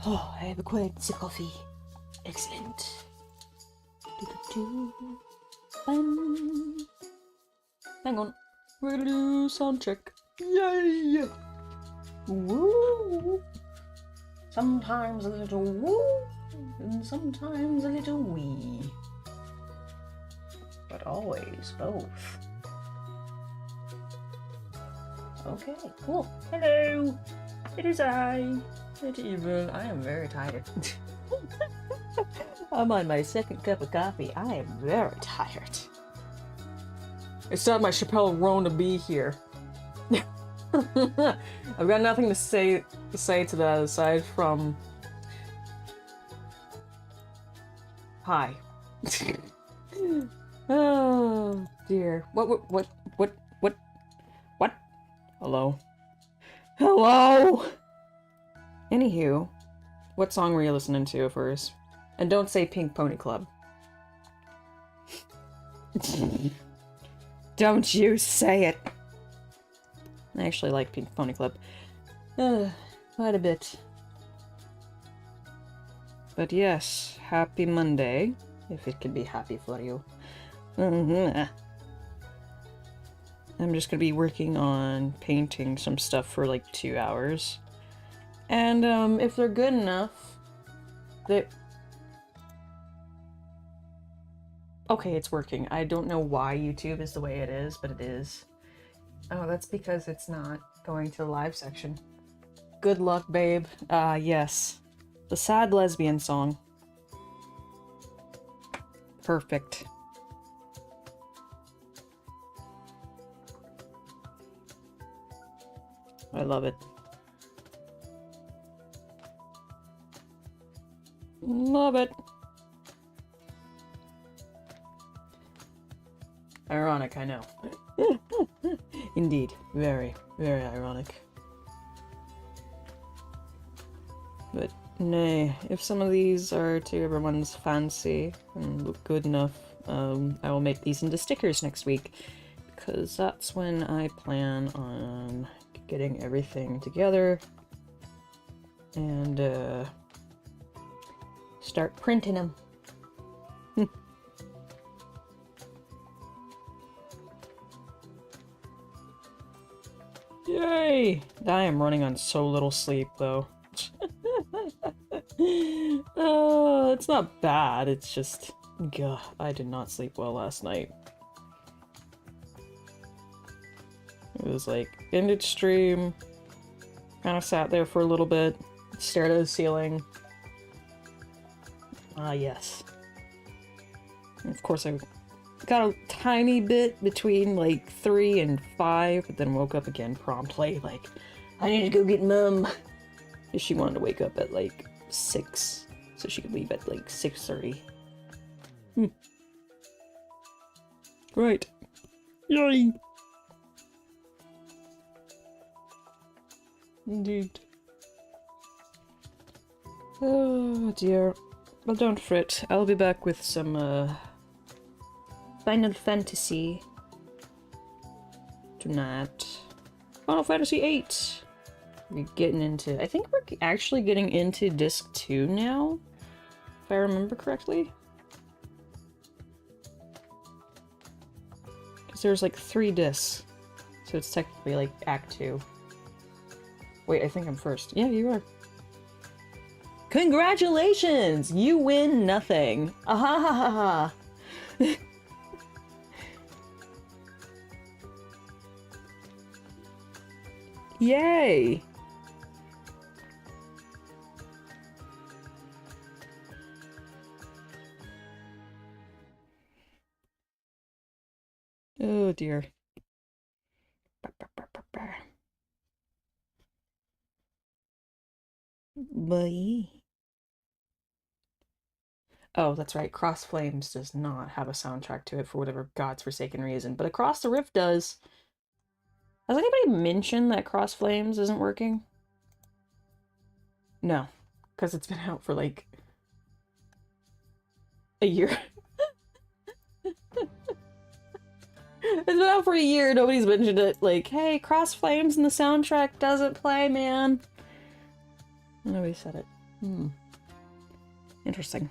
Oh, I have acquired the coffee. Excellent. Hang on. We're gonna do sound check. Yay! Woo! Sometimes a little woo, and sometimes a little wee. But always both. Okay, cool. Hello! It is I, Little Evil. I am very tired. I'm on my second cup of coffee. I am very tired. It's not my Chappelle Roan to be here. I've got nothing to say to that aside from hi. Oh dear. What? Hello? Hello? Anywho, what song were you listening to first? And don't say Pink Pony Club. Don't you say it. I actually like Pink Pony Club. Quite a bit. But yes, happy Monday, if it can be happy for you. I'm just gonna be working on painting some stuff for like 2 hours. And if they're good enough, okay, it's working. I don't know why YouTube is the way it is, but it is. Oh, that's because it's not going to the live section. Good luck, babe. Yes. The sad lesbian song. Perfect. I love it. Love it. Ironic, I know. Indeed. Very, very ironic. But nay, if some of these are to everyone's fancy and look good enough, I will make these into stickers next week. Because that's when I plan on getting everything together and start printing them. Yay! I am running on so little sleep though. It's not bad, it's just... Gah, I did not sleep well last night. It was like, ended stream, kind of sat there for a little bit, stared at the ceiling. Ah, yes. And of course I got a tiny bit between like 3 and 5, but then woke up again promptly, like, I need to go get Mum. She wanted to wake up at like 6, so she could leave at like 6:30. Right. Yay! Indeed. Oh dear. Well, don't fret. I'll be back with some Final Fantasy tonight. Final Fantasy VIII. We're getting into... I think we're actually getting into disc 2 now, if I remember correctly. Because there's like 3 discs, so it's technically like Act 2. Wait, I think I'm first. Yeah, you are. Congratulations! You win nothing. Ah ha ha ha. Yay! Oh dear. Bye. Oh, that's right. Cross Flames does not have a soundtrack to it for whatever god's forsaken reason, but Across the Rift does. Has anybody mentioned that Cross Flames isn't working? No, because it's been out for like a year. It's been out for a year, nobody's mentioned it. Like, hey, Cross Flames and the soundtrack doesn't play, man. Nobody said it. Interesting.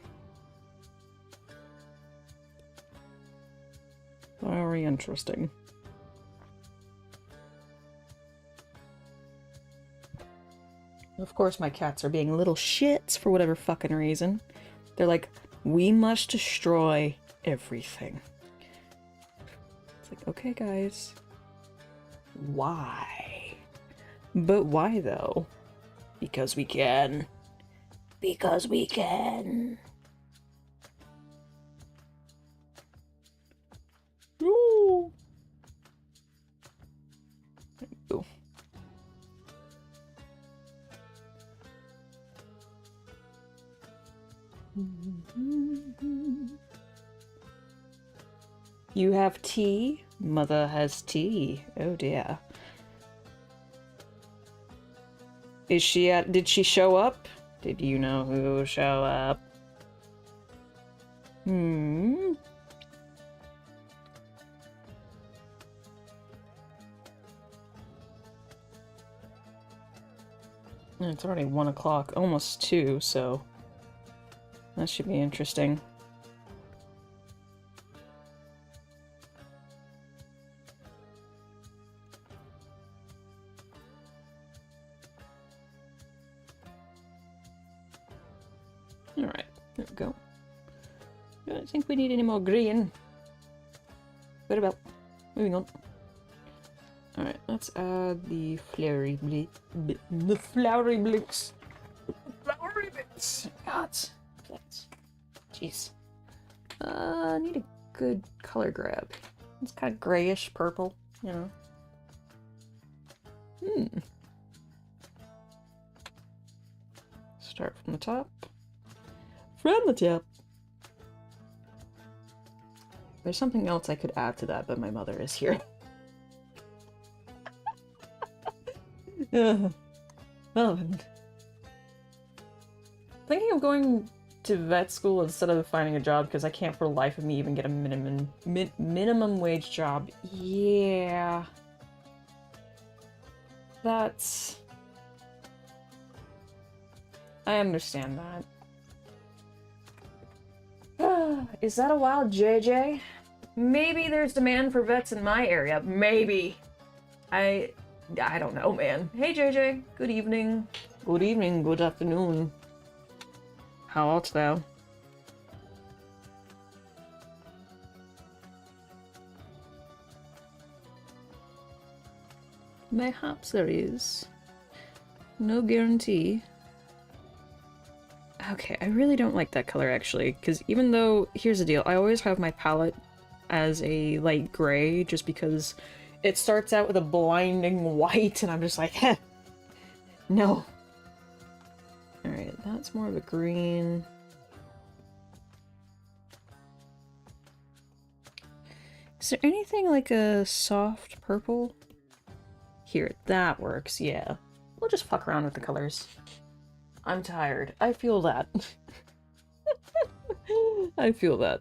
Very interesting. Of course, my cats are being little shits for whatever fucking reason. They're like, we must destroy everything. It's like, okay, guys. Why? But why, though? Because we can. Because we can. Ooh. There you go. You have tea? Mother has tea. Oh dear. Is she at- did she show up? Did you know who show up? It's already 1 o'clock, almost 2, so that should be interesting. Alright, there we go. I don't think we need any more green. What about? Moving on. Alright, let's add the flowery bits. The flowery bits. Flowery bits. God. Jeez. I need a good color grab. It's kind of grayish purple, you know. Start from the top. From the top. There's something else I could add to that, but my mother is here. Oh. Thinking of going to vet school instead of finding a job because I can't for the life of me even get a minimum wage job. Yeah. That's... I understand that. Is that a wild JJ? Maybe there's demand for vets in my area. Maybe. I don't know, man. Hey, JJ. Good evening. Good evening. Good afternoon. How art thou? Mayhaps there is. No guarantee. Okay, I really don't like that color, actually, because even though, here's the deal, I always have my palette as a light gray, just because it starts out with a blinding white, and I'm just like, heh, no. Alright, that's more of a green. Is there anything like a soft purple? Here, that works, yeah. We'll just fuck around with the colors. I'm tired. I feel that. I feel that.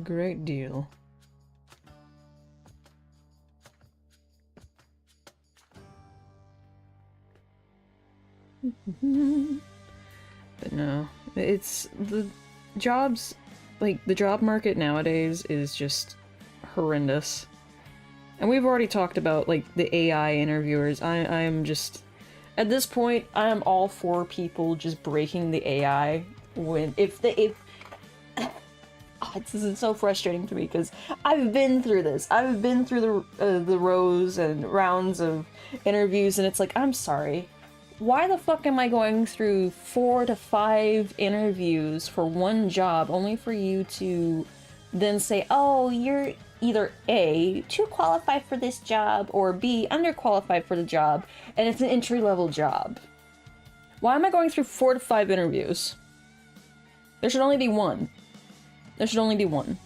Great deal. But no, it's the jobs, like the job market nowadays is just horrendous. And we've already talked about like the AI interviewers. I am just, at this point, I am all for people just breaking the AI when this is so frustrating to me because I've been through this. I've been through the rows and rounds of interviews, and it's like, I'm sorry. Why the fuck am I going through 4 to 5 interviews for one job only for you to then say, oh, you're either A, too qualified for this job, or B, underqualified for the job, and it's an entry-level job? Why am I going through 4 to 5 interviews? There should only be one. There should only be one.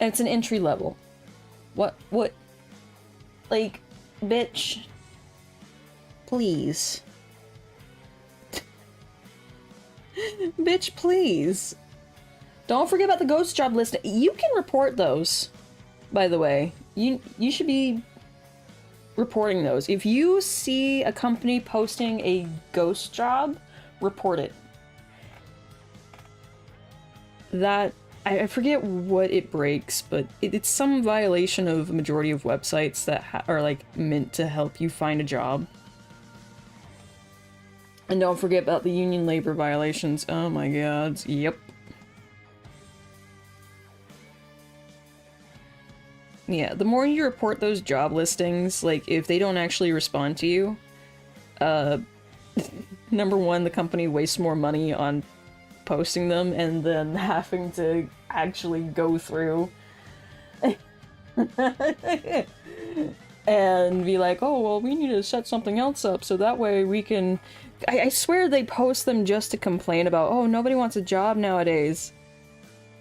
And it's an entry level. What? Like, bitch. Please. Bitch, please. Don't forget about the ghost job list. You can report those, by the way. You should be reporting those. If you see a company posting a ghost job, report it. That, I forget what it breaks, but it's some violation of a majority of websites that are like meant to help you find a job. And don't forget about the union labor violations. Oh my god, yep. Yeah, the more you report those job listings, like, if they don't actually respond to you, number one, the company wastes more money on posting them and then having to actually go through and be like, oh, well, we need to set something else up so that way we can... I swear they post them just to complain about, oh, nobody wants a job nowadays.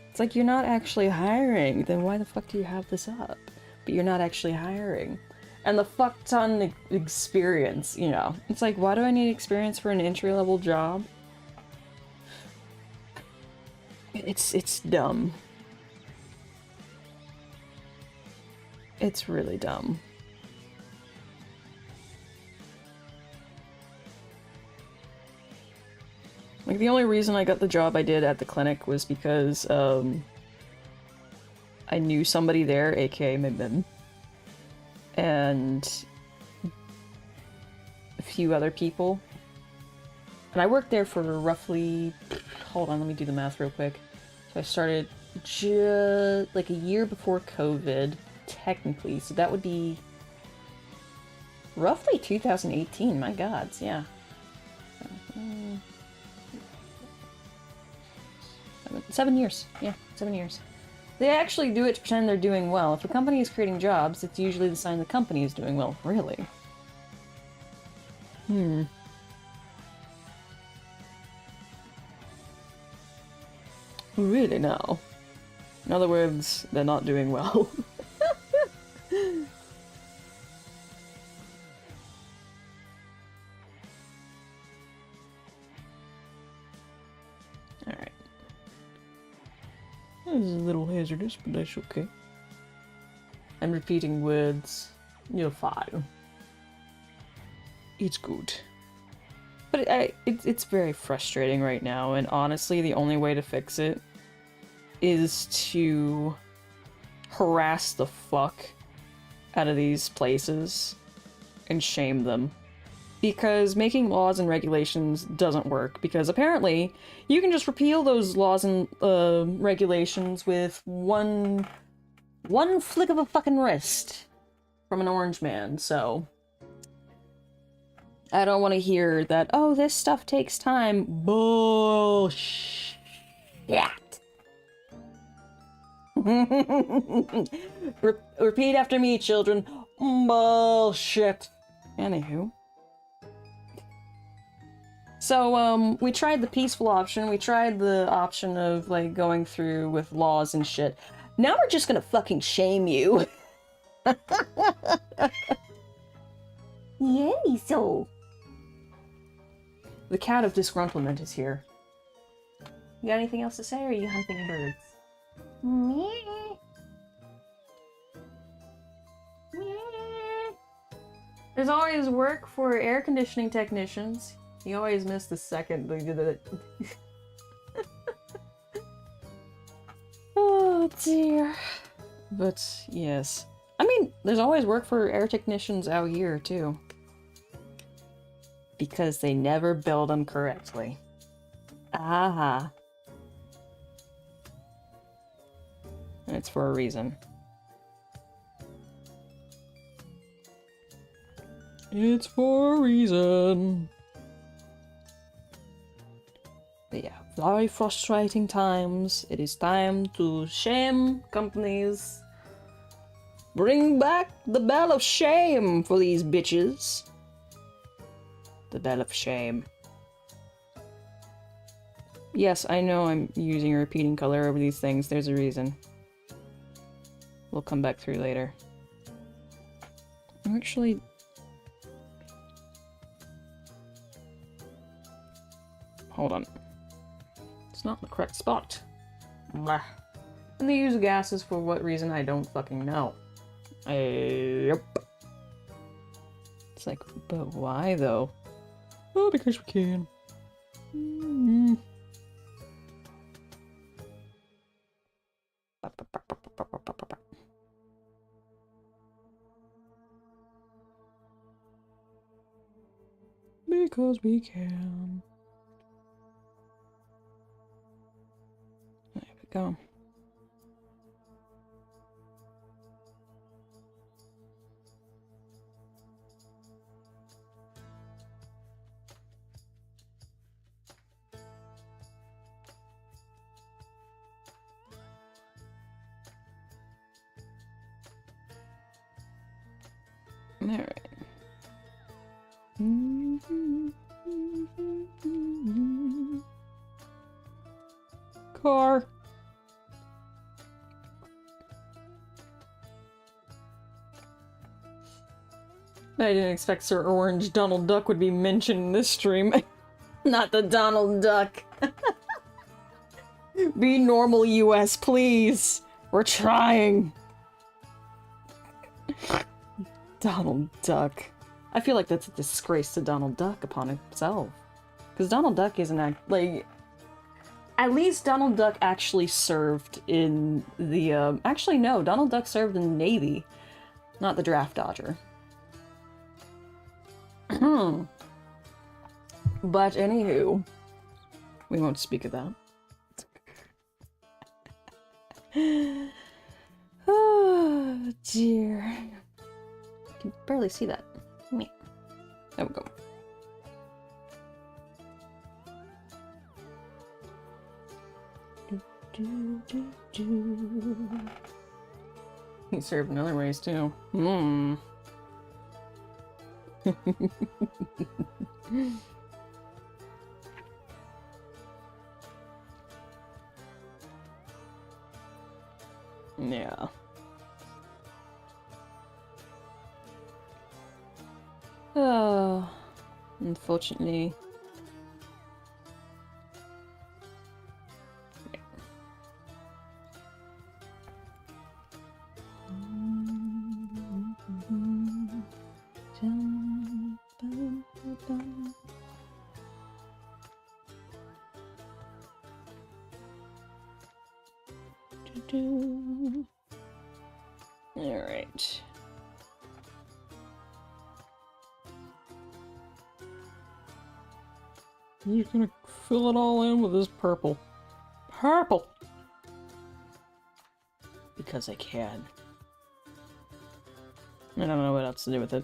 It's like, you're not actually hiring, then why the fuck do you have this up? But you're not actually hiring. And the fuck ton experience, you know. It's like, why do I need experience for an entry-level job? It's dumb. It's really dumb. Like, the only reason I got the job I did at the clinic was because, I knew somebody there, aka my bin, and a few other people. And I worked there for roughly... Hold on, let me do the math real quick. So I started just like a year before COVID, technically, so that would be roughly 2018, my gods, yeah. 7 years. Yeah, 7 years. They actually do it to pretend they're doing well. If a company is creating jobs, it's usually the sign the company is doing well. Really? Really now? In other words, they're not doing well. Alright. This is a little hazardous, but that's okay. I'm repeating words. You're fine. It's good. But it's very frustrating right now, and honestly, the only way to fix it is to harass the fuck out of these places and shame them. Because making laws and regulations doesn't work, because apparently you can just repeal those laws and regulations with one flick of a fucking wrist from an orange man, so... I don't want to hear that, oh, this stuff takes time. Bullshit. Repeat after me, children. Bullshit. Anywho. So, we tried the peaceful option. We tried the option of, like, going through with laws and shit. Now we're just gonna fucking shame you. Yay, so... The cat of disgruntlement is here. You got anything else to say, or are you hunting birds? Meh. Meh. There's always work for air conditioning technicians. You always miss the second they did it. Oh dear. But yes. I mean, there's always work for air technicians out here too. Because they never build them correctly. Aha. And it's for a reason. It's for a reason. But yeah, very frustrating times. It is time to shame companies. Bring back the bell of shame for these bitches. The bell of shame. Yes, I know I'm using a repeating color over these things. There's a reason. We'll come back through later. Actually... Hold on. It's not the correct spot. Blah. And they use gases for what reason I don't fucking know. Yep. It's like, but why though? Oh, because we can. Mm-hmm. Because we can. There we go. Alright. Car. I didn't expect Sir Orange Donald Duck would be mentioned in this stream. Not the Donald Duck. Be normal, US, please. We're trying. Donald Duck. I feel like that's a disgrace to Donald Duck upon himself. Because Donald Duck isn't like... At least Donald Duck actually served in the, Actually, no. Donald Duck served in the Navy. Not the Draft Dodger. But anywho, we won't speak of that. Oh dear. I can barely see that. There we go. He served in other ways too. Yeah. Oh, unfortunately. Alright. You're gonna fill it all in with this purple. Purple! Because I can. I don't know what else to do with it.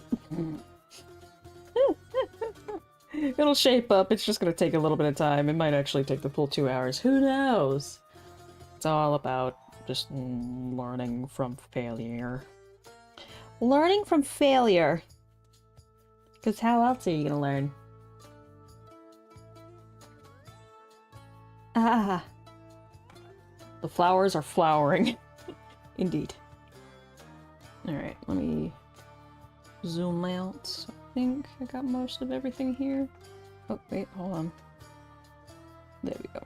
It'll shape up, it's just gonna take a little bit of time. It might actually take the full 2 hours. Who knows? It's all about just learning from failure. Learning from failure. Because how else are you gonna learn? Ah. The flowers are flowering. Indeed. Alright, let me zoom out. I think I got most of everything here. Oh, wait, hold on. There we go.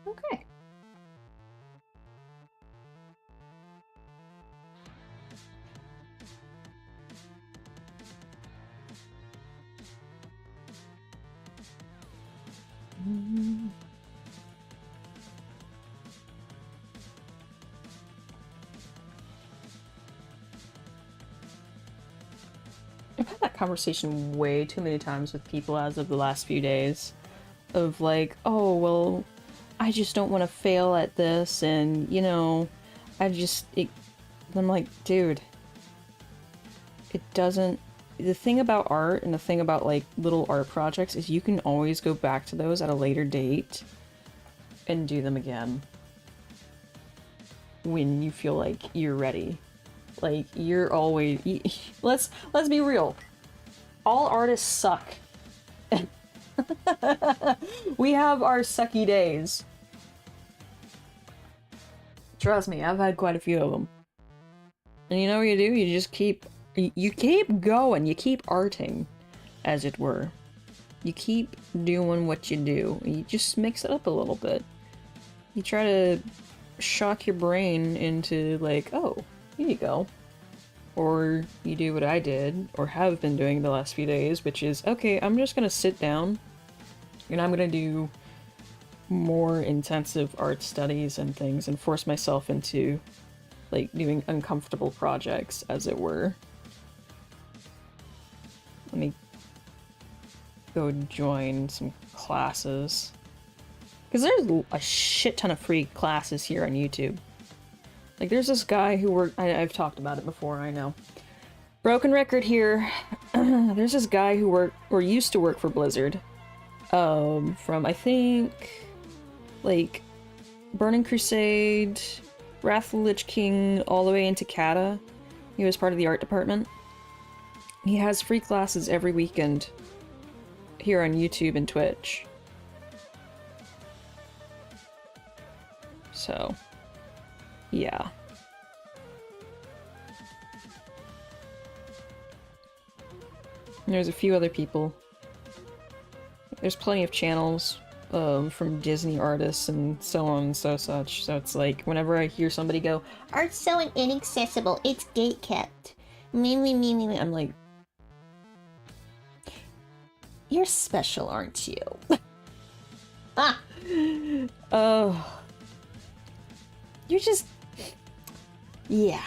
Okay. I've had that conversation way too many times with people as of the last few days. Of like, oh, well, I just don't want to fail at this, and, you know, I'm like, dude, it doesn't... The thing about art, and the thing about, like, little art projects, is you can always go back to those at a later date and do them again. When you feel like you're ready. Like, you're always... Let's be real. All artists suck. We have our sucky days. Trust me, I've had quite a few of them. And you know what you do? You just keep... You keep going. You keep arting, as it were. You keep doing what you do. You just mix it up a little bit. You try to shock your brain into like, oh, here you go. Or you do what I did, or have been doing the last few days, which is, okay, I'm just gonna sit down and I'm gonna do more intensive art studies and things and force myself into, like, doing uncomfortable projects, as it were. Let me go join some classes. Because there's a shit ton of free classes here on YouTube. Like, there's this guy who I've talked about it before, I know. Broken record here. There's this guy who used to work for Blizzard. From, I think, like, Burning Crusade, Wrath of the Lich King, all the way into Kata. He was part of the art department. He has free classes every weekend here on YouTube and Twitch. So, yeah. And there's a few other people. There's plenty of channels from Disney artists and so on and so such. So it's like, whenever I hear somebody go, "Art's so inaccessible, it's gatekept. Me. I'm like, you're special, aren't you? Ah! Oh. You're just... yeah.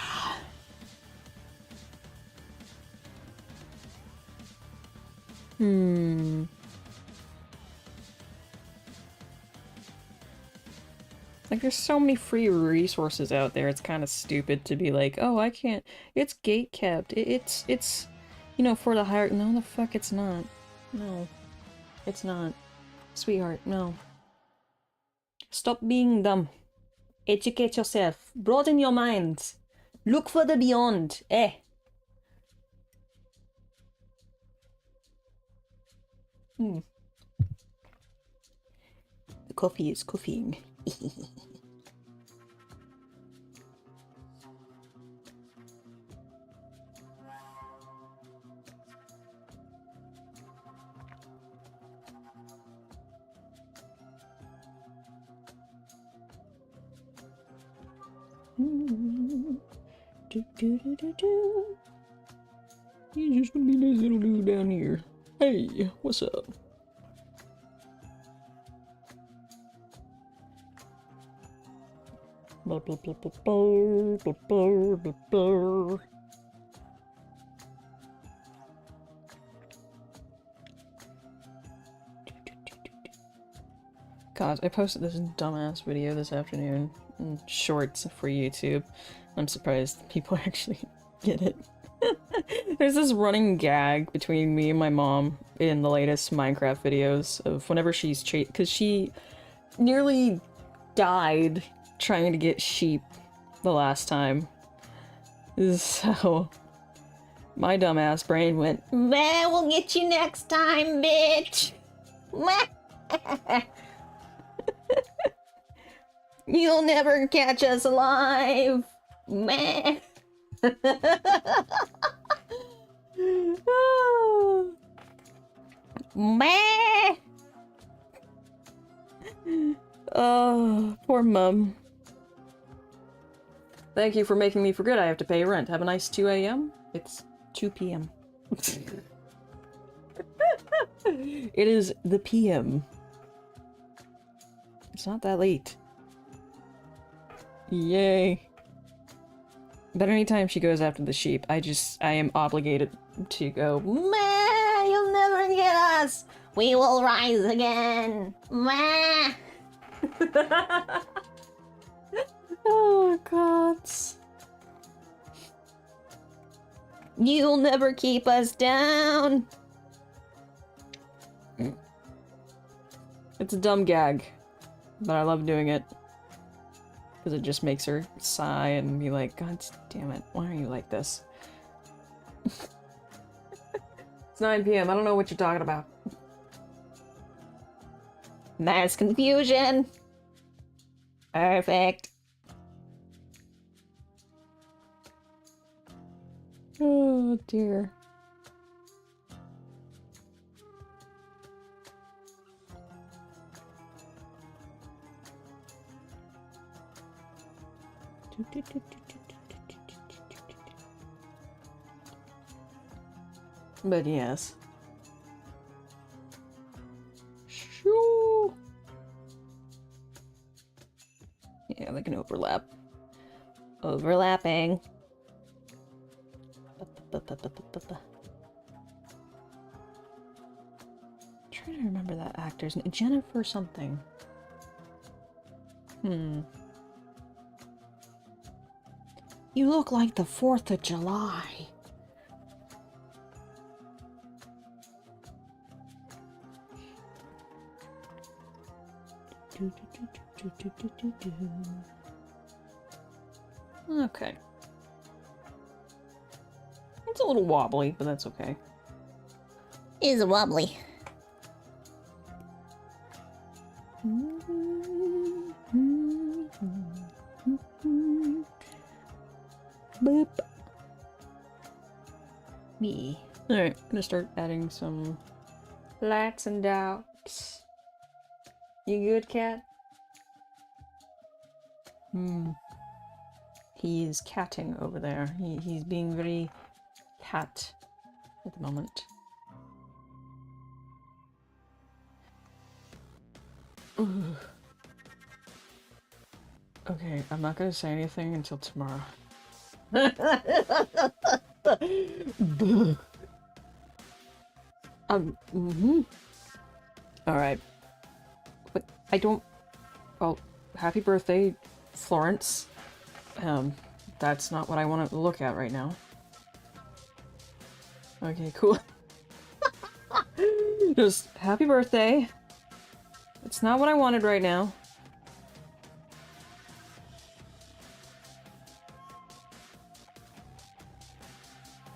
Like, there's so many free resources out there, it's kind of stupid to be like, oh, I can't... It's gatekept. It's... You know, for the higher... No, the fuck it's not. No. It's not. Sweetheart, no. Stop being dumb. Educate yourself. Broaden your mind. Look for the beyond. Eh. The coffee is coughing. He's just gonna be this little dude down here. Hey, what's up? God, I posted this dumbass video this afternoon in shorts for YouTube. I'm surprised people actually get it. There's this running gag between me and my mom in the latest Minecraft videos of whenever she's because she nearly died trying to get sheep the last time. So my dumbass brain went, "Meh, we'll get you next time, bitch. Meh. You'll never catch us alive. Meh." Meh. Oh, poor mum. Thank you for making me forget I have to pay rent. Have a nice 2 a.m. It's 2 p.m. It is the p.m. It's not that late. Yay. But anytime she goes after the sheep, I am obligated to go, "Meh, you'll never get us! We will rise again! Meh!" Oh, God. You'll never keep us down! It's a dumb gag, but I love doing it. Because it just makes her sigh and be like, "God damn it, why are you like this?" It's 9 p.m. I don't know what you're talking about. Mass confusion. Perfect. Oh dear. But yes. Shoo. Yeah, they can overlap. Overlapping. Trying to remember that actor's name. Jennifer something. You look like the 4th of July. Okay. It's a little wobbly, but that's okay. It is wobbly. Boop. Me. Alright, I'm gonna start adding some lights and doubts. You good, cat? He is catting over there. He's being very cat at the moment. Ugh. Okay, I'm not gonna say anything until tomorrow. Alright. But I don't... Well, happy birthday, Florence. That's not what I want to look at right now. Okay, cool. Just happy birthday. It's not what I wanted right now.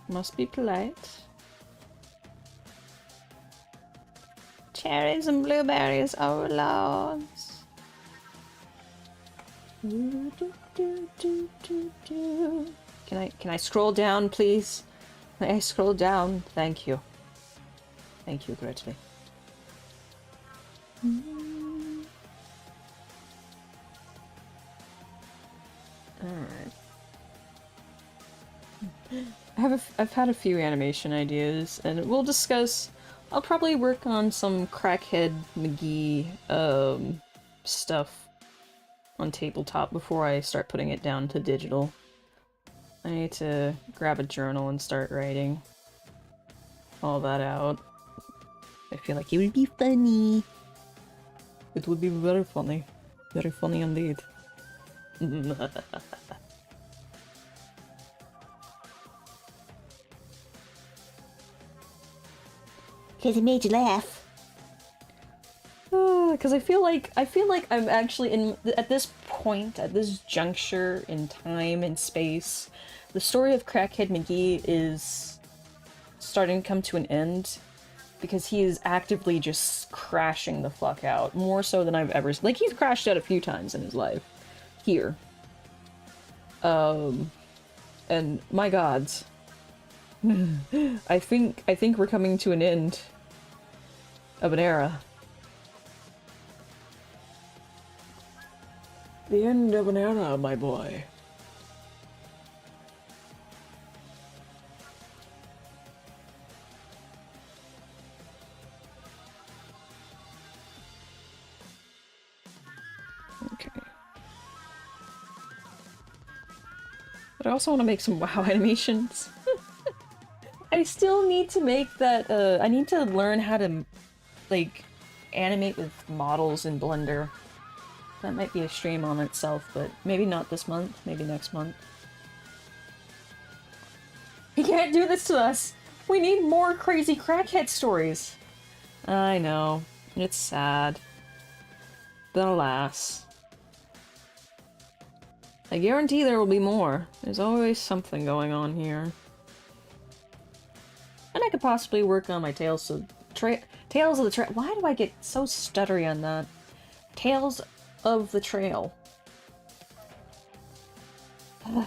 Must be polite. Cherries and blueberries, overlords. Can I scroll down, please? May I scroll down? Thank you. Thank you greatly. Alright. I've had a few animation ideas, and we'll discuss. I'll probably work on some Crackhead McGee stuff on tabletop before I start putting it down to digital. I need to grab a journal and start writing all that out. I feel like it would be funny. It would be very funny. Very funny indeed. Because it made you laugh. Because I feel like I'm actually at this point, at this juncture in time and space, the story of Crackhead McGee is starting to come to an end because he is actively just crashing the fuck out, more so than I've ever. Like, he's crashed out a few times in his life here. And my gods. I think we're coming to an end of an era. The end of an era, my boy. Okay. But I also want to make some WoW animations. I still need to make that, I need to learn how to, like, animate with models in Blender. That might be a stream on itself, but maybe not this month, maybe next month. He can't do this to us! We need more crazy crackhead stories! I know. It's sad. But alas. I guarantee there will be more. There's always something going on here. And I could possibly work on my Tales of the Trail. Why do I get so stuttery on that? Tales of the Trail. God.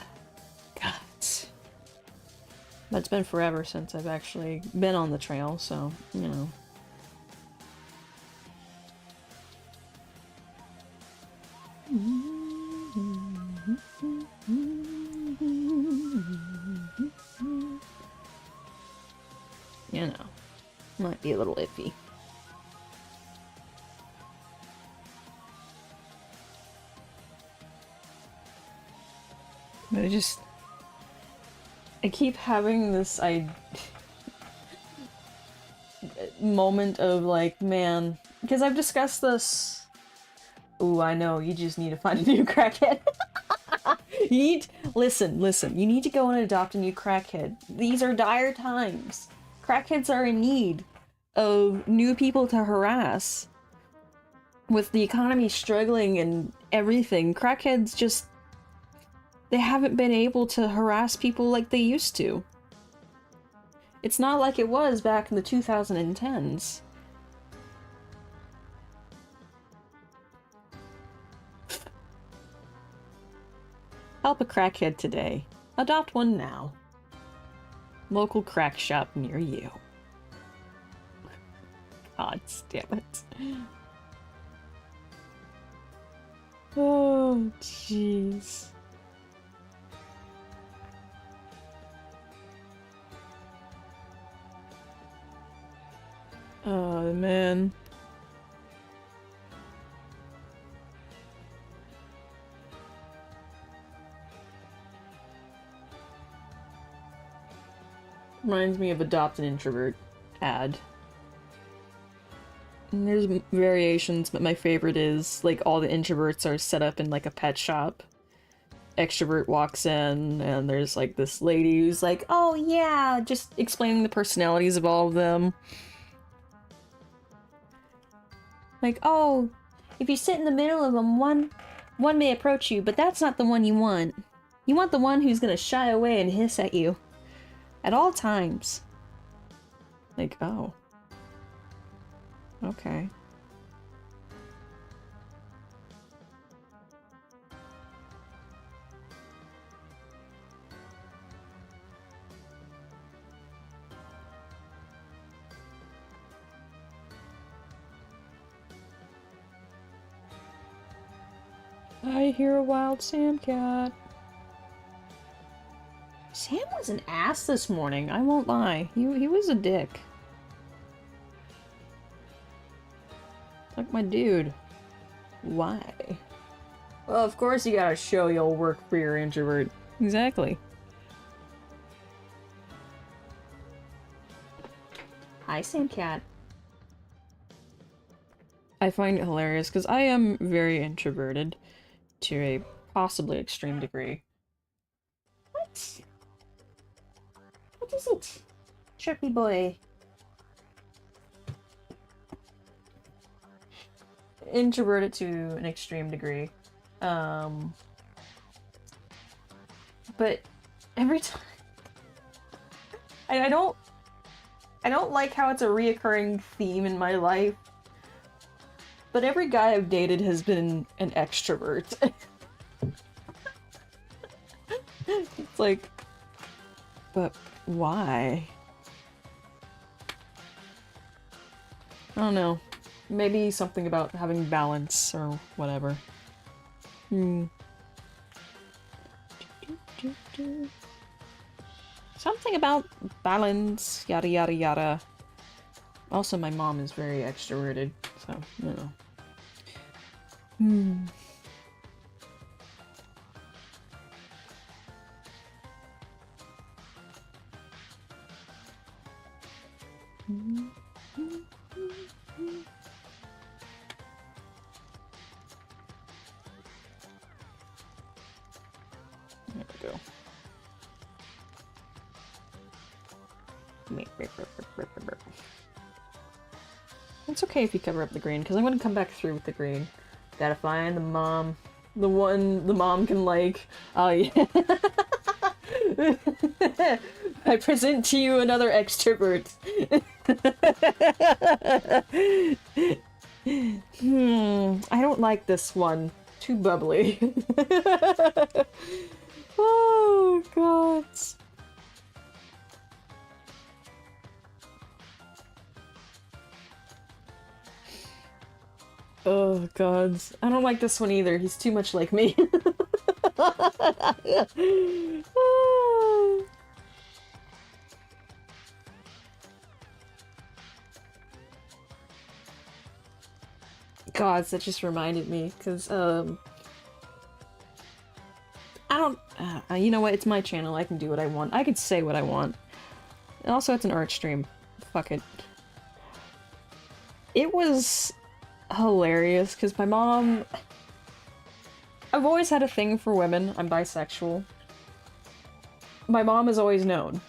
But it's been forever since I've actually been on the trail, so, you know. you know, might be a little iffy. But I keep having this moment of like, man, because I've discussed this. Ooh, I know, you just need to find a new crackhead. Listen, you need to go and adopt a new crackhead. These are dire times. Crackheads are in need of new people to harass. With the economy struggling and everything, crackheads just... they haven't been able to harass people like they used to. It's not like it was back in the 2010s. Help a crackhead today. Adopt one now. Local crack shop near you. God damn it. Oh, jeez. Oh, man. Reminds me of Adopt an Introvert ad. And there's variations, but my favorite is, like, all the introverts are set up in, like, a pet shop. Extrovert walks in, and there's, like, this lady who's like, oh, yeah, just explaining the personalities of all of them. Like, oh, if you sit in the middle of them, one may approach you, but that's not the one you want. You want the one who's gonna shy away and hiss at you. At all times. Like, oh. Okay. I hear a wild Samcat. Sam was an ass this morning, I won't lie. He was a dick. Like my dude. Why? Well, of course you gotta show you'll work for your introvert. Exactly. Hi, Samcat. I find it hilarious because I am very introverted to a possibly extreme degree. What? What is it? Chirpy boy. Introverted to an extreme degree. But every time I don't like how it's a reoccurring theme in my life. But every guy I've dated has been an extrovert. It's like, but why? I don't know. Maybe something about having balance or whatever. Something about balance, yada yada yada. Also, my mom is very extroverted, so, you know. There we go. It's okay if you cover up the green, because I'm going to come back through with the green. Gotta find the mom. The one the mom can like. Oh, yeah. I present to you another extrovert. I don't like this one. Too bubbly. Oh, God. Oh, God. I don't like this one either. He's too much like me. thoughts that just reminded me, because, I don't, you know what, it's my channel, I can do what I want. I can say what I want. And also, it's an art stream. Fuck it. It was hilarious, because my mom... I've always had a thing for women. I'm bisexual. My mom has always known.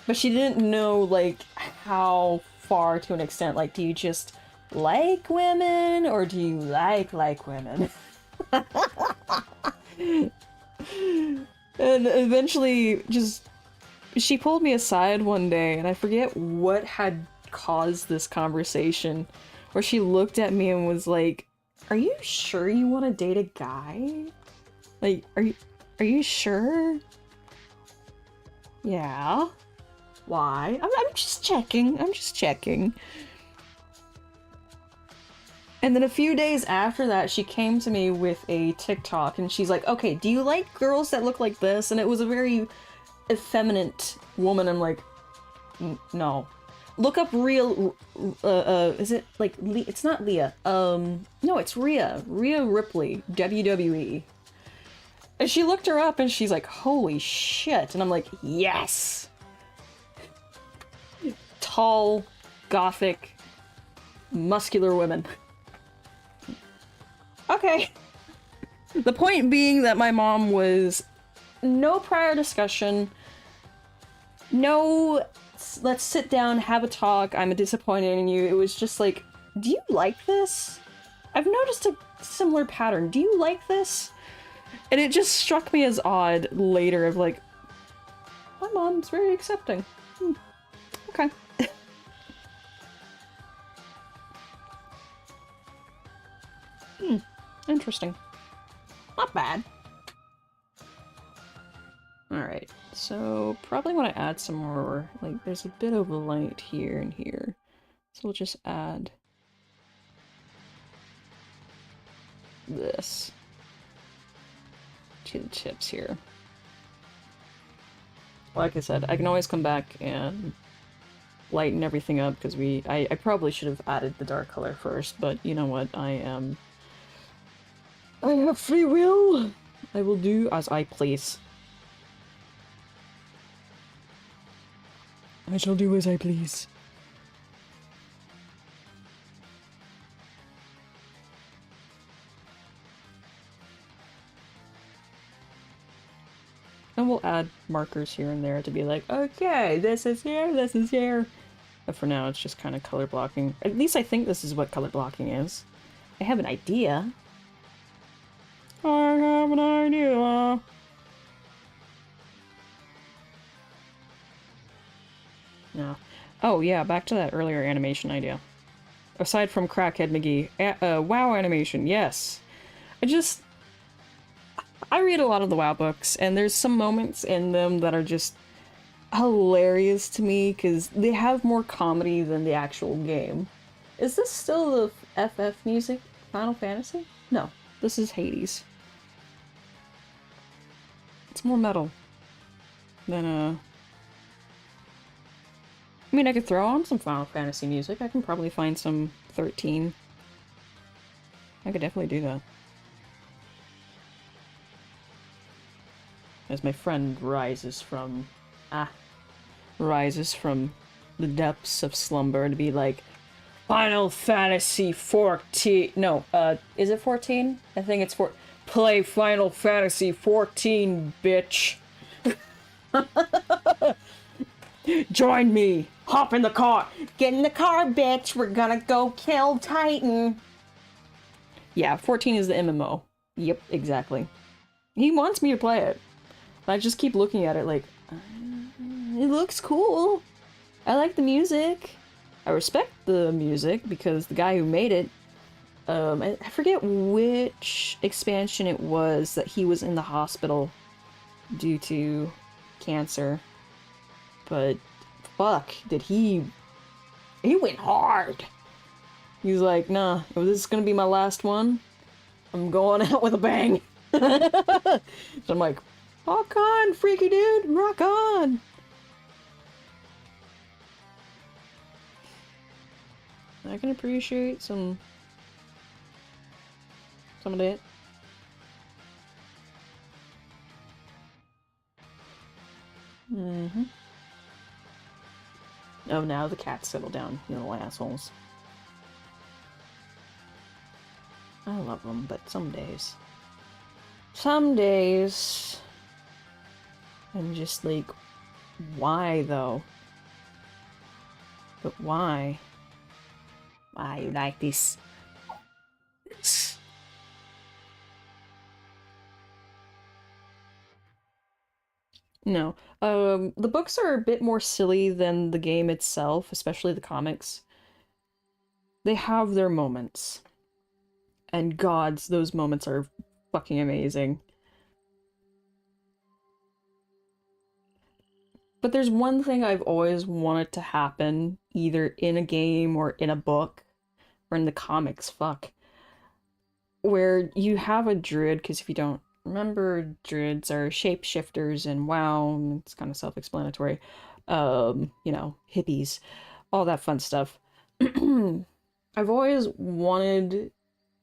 But she didn't know, like, how far to an extent. Like, do you just like women, or do you like women? And eventually, just... She pulled me aside one day, and I forget what had caused this conversation, where she looked at me and was like, "Are you sure you want to date a guy? Like, are you sure?" "Yeah. Why?" I'm just checking. I'm just checking. And then a few days after that, she came to me with a TikTok, and she's like, "Okay, do you like girls that look like this?" And it was a very effeminate woman. I'm like, no. Look up real, is it like, it's not Leah, no, it's Rhea Ripley, WWE. And she looked her up and she's like, "Holy shit." And I'm like, yes! Tall, gothic, muscular women. Okay. The point being that my mom was no prior discussion, no let's sit down, have a talk, I'm disappointed in you. It was just like, "Do you like this? I've noticed a similar pattern. Do you like this?" And it just struck me as odd later of like, my mom's very accepting. Okay. Interesting. Not bad. Alright, so probably want to add some more, like, there's a bit of light here and here. So we'll just add this to the tips here. Like I said, I can always come back and lighten everything up, because I probably should have added the dark color first, but you know what, I have free will! I will do as I please. I shall do as I please. And we'll add markers here and there to be like, okay, this is here, this is here. But for now, it's just kind of color blocking. At least I think this is what color blocking is. I have an idea. I have an idea. No. Oh yeah, back to that earlier animation idea. Aside from Crackhead McGee, WoW animation, yes. I read a lot of the WoW books, and there's some moments in them that are just hilarious to me, because they have more comedy than the actual game. Is this still the FF music? Final Fantasy? No, this is Hades. It's more metal than, I mean, I could throw on some Final Fantasy music. I can probably find some 13. I could definitely do that. As my friend rises from the depths of slumber to be like, "Final Fantasy 14. No, is it 14? I think it's play Final Fantasy 14, bitch. Join me. Hop in the car. Get in the car, bitch. We're gonna go kill Titan." Yeah, 14 is the MMO. Yep, exactly. He wants me to play it. I just keep looking at it like, it looks cool. I like the music. I respect the music because the guy who made it, I forget which expansion it was that he was in the hospital due to cancer. But fuck, he went hard. He's like, "Nah, if this is gonna be my last one, I'm going out with a bang." So I'm like, rock on, freaky dude, rock on. I can appreciate some some of that. Mm-hmm. Oh, now the cats settle down, you little assholes. I love them, but some days... Some days... I'm just like, why though? But why? Why you like this? No. The books are a bit more silly than the game itself, especially the comics. They have their moments. And gods, those moments are fucking amazing. But there's one thing I've always wanted to happen, either in a game or in a book, or in the comics, fuck. Where you have a druid, because if you don't remember, druids are shapeshifters and WoW, it's kind of self-explanatory. You know, hippies, all that fun stuff. I've always wanted...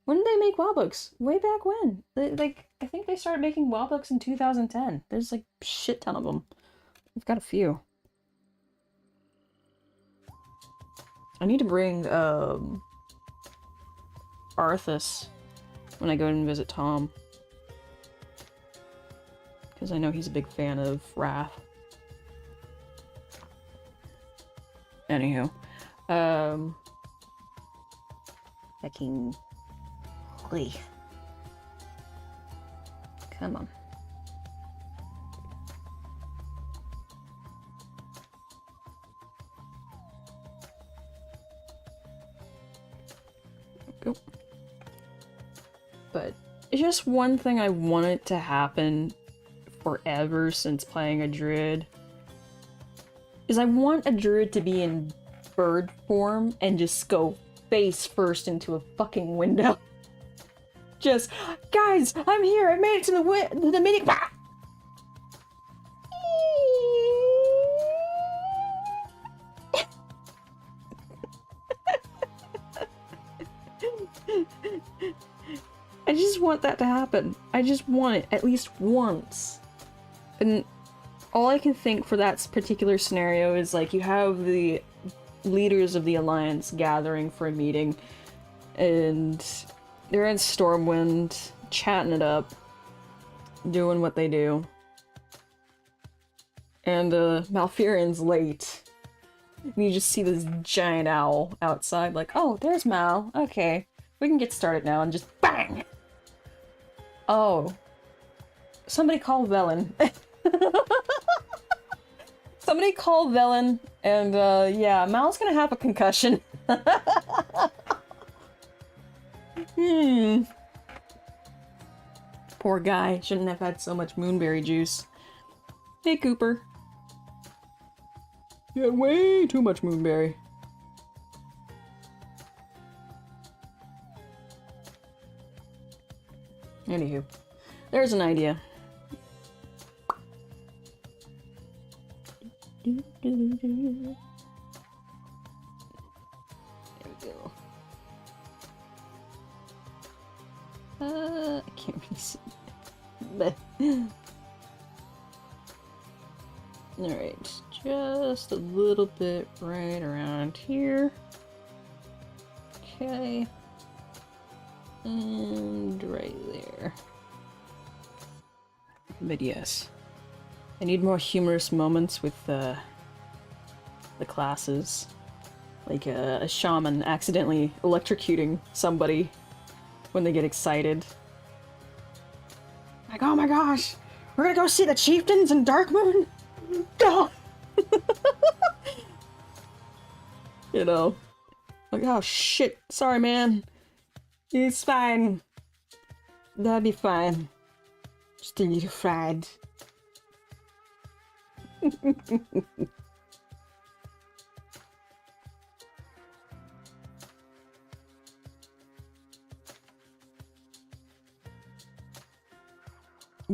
When did they make WoW books? Way back when. Like, I think they started making WoW books in 2010. There's like a shit ton of them. I've got a few. I need to bring, Arthas when I go and visit Tom. Because I know he's a big fan of Wrath. Anywho. Fucking... Lee. Come on. Go. But it's just one thing I wanted to happen forever since playing a druid. Is I want a druid to be in bird form and just go face first into a fucking window. Just, guys, I'm here. I made it to the mini. I just want that to happen. I just want it at least once. And all I can think for that particular scenario is like you have the leaders of the Alliance gathering for a meeting, and they're in Stormwind, chatting it up, doing what they do. And Malfurion's late. And you just see this giant owl outside, like, oh, there's Mal. Okay, we can get started now, and just bang! Oh. Somebody call Velen. Somebody call Velen, and yeah, Mal's gonna have a concussion. Poor guy, shouldn't have had so much moonberry juice. Hey, Cooper. You had way too much moonberry. Anywho, there's an idea. There we go. I can't really see. But alright, just a little bit right around here. Okay. And right there. But yes. I need more humorous moments with the classes. Like a shaman accidentally electrocuting somebody when they get excited. Like, oh my gosh! We're gonna go see the chieftains in Darkmoon? Go! You know. Like, oh shit, sorry man. It's fine. That'll be fine. Just a little fried.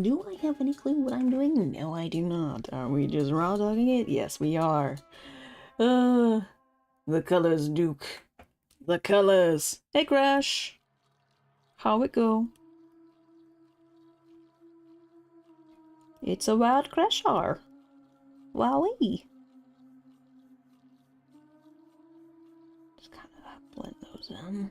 Do I have any clue what I'm doing? No, I do not. Are we just raw dogging it? Yes, we are. The colors, Duke. The colors. Hey, Crash. How it go? It's a wild crusher. Wowee. Just kind of blend those in.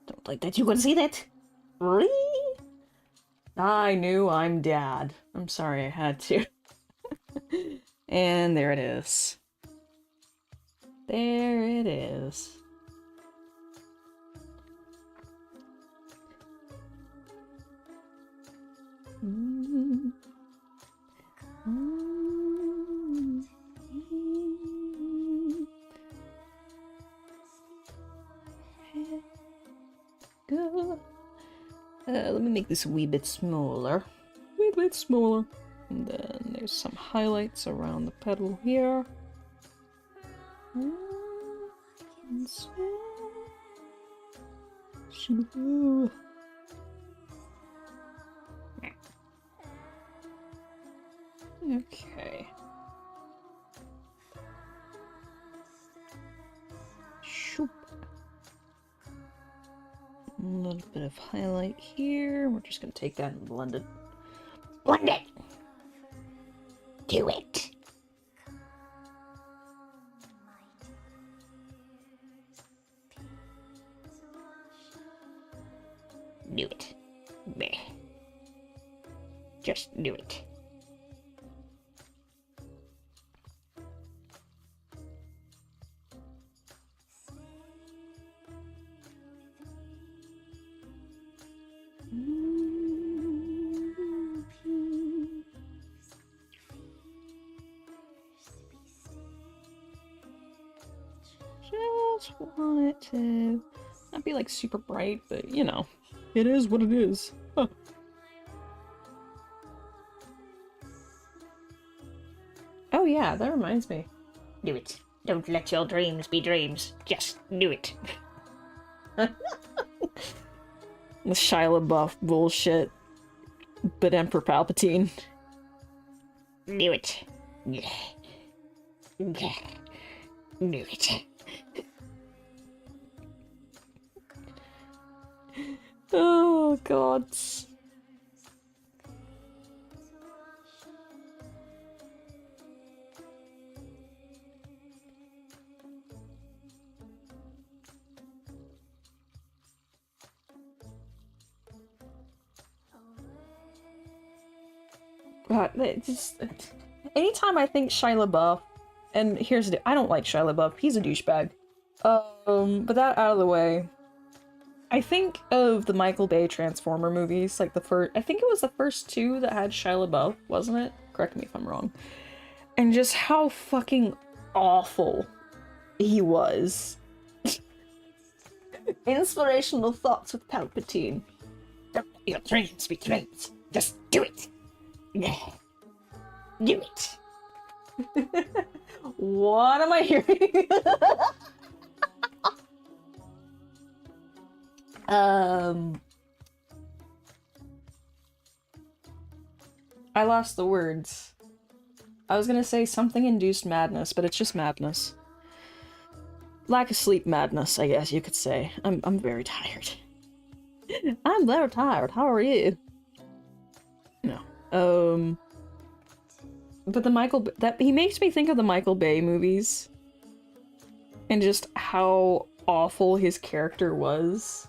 Don't like that you can see that. Really? I knew I'm dad. I'm sorry I had to. And there it is. There it is. Let me make this a wee bit smaller. Wee bit smaller. And then there's some highlights around the pedal here. Okay. Shoop. A little bit of highlight here. We're just gonna take that and blend it. Blend it. Do it. Do it. Meh. Just do it. Just want it to not be like super bright, but you know, it is what it is. Huh. Oh yeah, that reminds me. Do it. Don't let your dreams be dreams. Just do it. The Shia LaBeouf bullshit, but Emperor Palpatine. Do it. Yeah. Yeah. Do it. Oh god. God, it just anytime I think Shia LaBeouf, and here's the I don't like Shia LaBeouf. He's a douchebag. But that out of the way, I think of the Michael Bay Transformer movies, like the first. I think it was the first two that had Shia LaBeouf, wasn't it? Correct me if I'm wrong. And just how fucking awful he was. Inspirational thoughts with Palpatine. Don't let your dreams be dreams. Just do it. Yeah. Do it. What am I hearing? I lost the words. I was gonna say something induced madness, but it's just madness. Lack of sleep madness, I guess you could say. I'm very tired. I'm very tired. How are you? No. But that he makes me think of the Michael Bay movies. And just how awful his character was.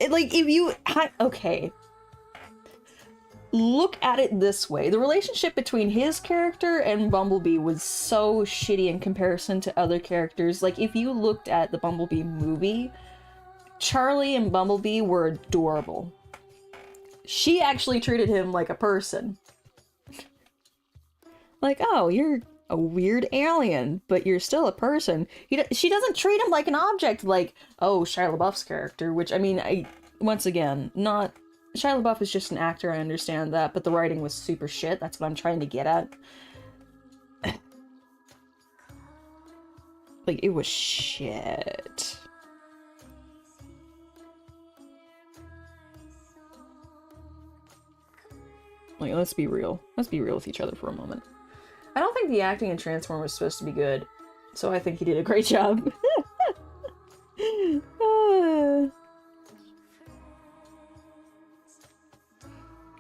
Like, if you okay. Look at it this way. The relationship between his character and Bumblebee was so shitty in comparison to other characters. Like, if you looked at the Bumblebee movie, Charlie and Bumblebee were adorable. She actually treated him like a person. Like, oh, you're a weird alien, but you're still a person. She doesn't treat him like an object, like, oh, Shia LaBeouf's character, which, I mean, once again, not... Shia LaBeouf is just an actor, I understand that, but the writing was super shit, that's what I'm trying to get at. Like, it was shit. Like, let's be real. Let's be real with each other for a moment. the acting in Transformers was supposed to be good, so I think he did a great job.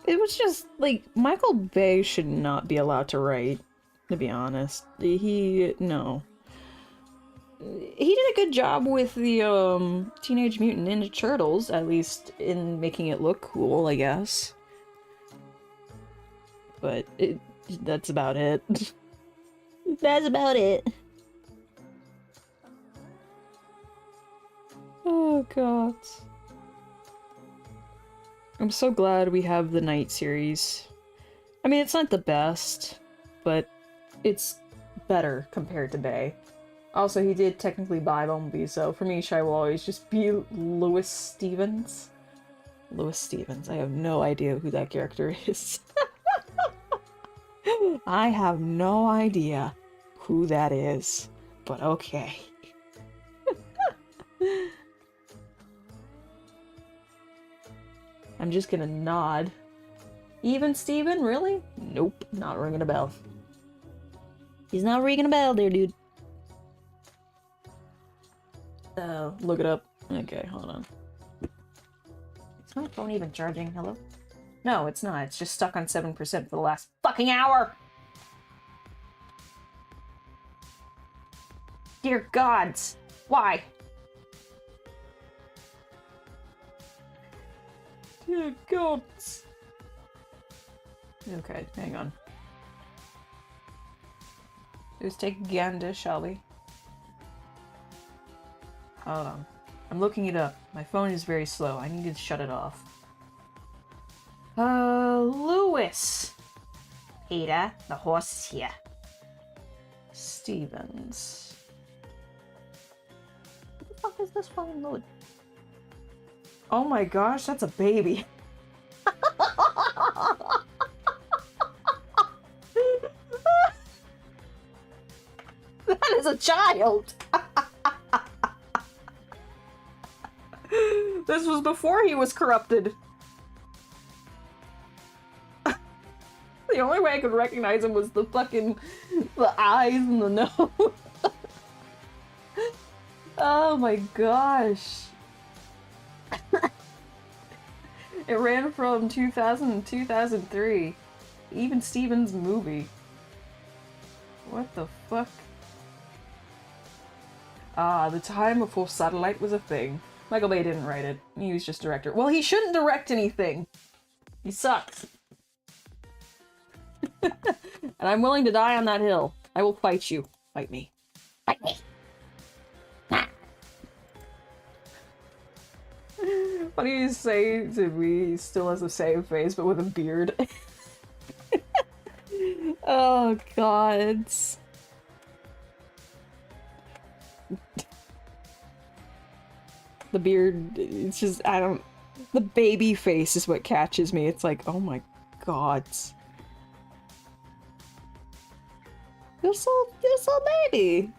It was just, like, Michael Bay should not be allowed to write, to be honest. No. He did a good job with the, Teenage Mutant Ninja Turtles, at least in making it look cool, I guess. But that's about it. That's about it. Oh, God. I'm so glad we have the Night series. I mean, it's not the best, but it's better compared to Bay. Also, he did technically buy Bumblebee, so for me, Shai will always just be Louis Stevens. Louis Stevens. I have no idea who that character is. I have no idea who that is, but okay. I'm just gonna nod. Even Steven? Really? Nope, not ringing a bell. He's not ringing a bell there, dude. Look it up. Okay, hold on. Is my phone even charging? Hello? No, it's not. It's just stuck on 7% for the last fucking hour! Dear gods! Why? Dear gods! Okay, hang on. Let's take a gander, shall we? Hold on. I'm looking it up. My phone is very slow. I need to shut it off. Lewis! Peter, the horse is here. Stevens. What the fuck is this fucking load? Oh my gosh, that's a baby. That is a child! This was before he was corrupted. The only way I could recognize him was the eyes and the nose. Oh my gosh. It ran from 2000 to 2003. Even Stevens' movie. What the fuck? Ah, the time before satellite was a thing. Michael Bay didn't write it. He was just director. Well, he shouldn't direct anything. He sucks. And I'm willing to die on that hill. I will fight you. Fight me. Fight me. What do you say to me? He still has the same face, but with a beard. Oh, God. The beard, it's just, I don't... The baby face is what catches me. It's like, oh my God. You're so baby.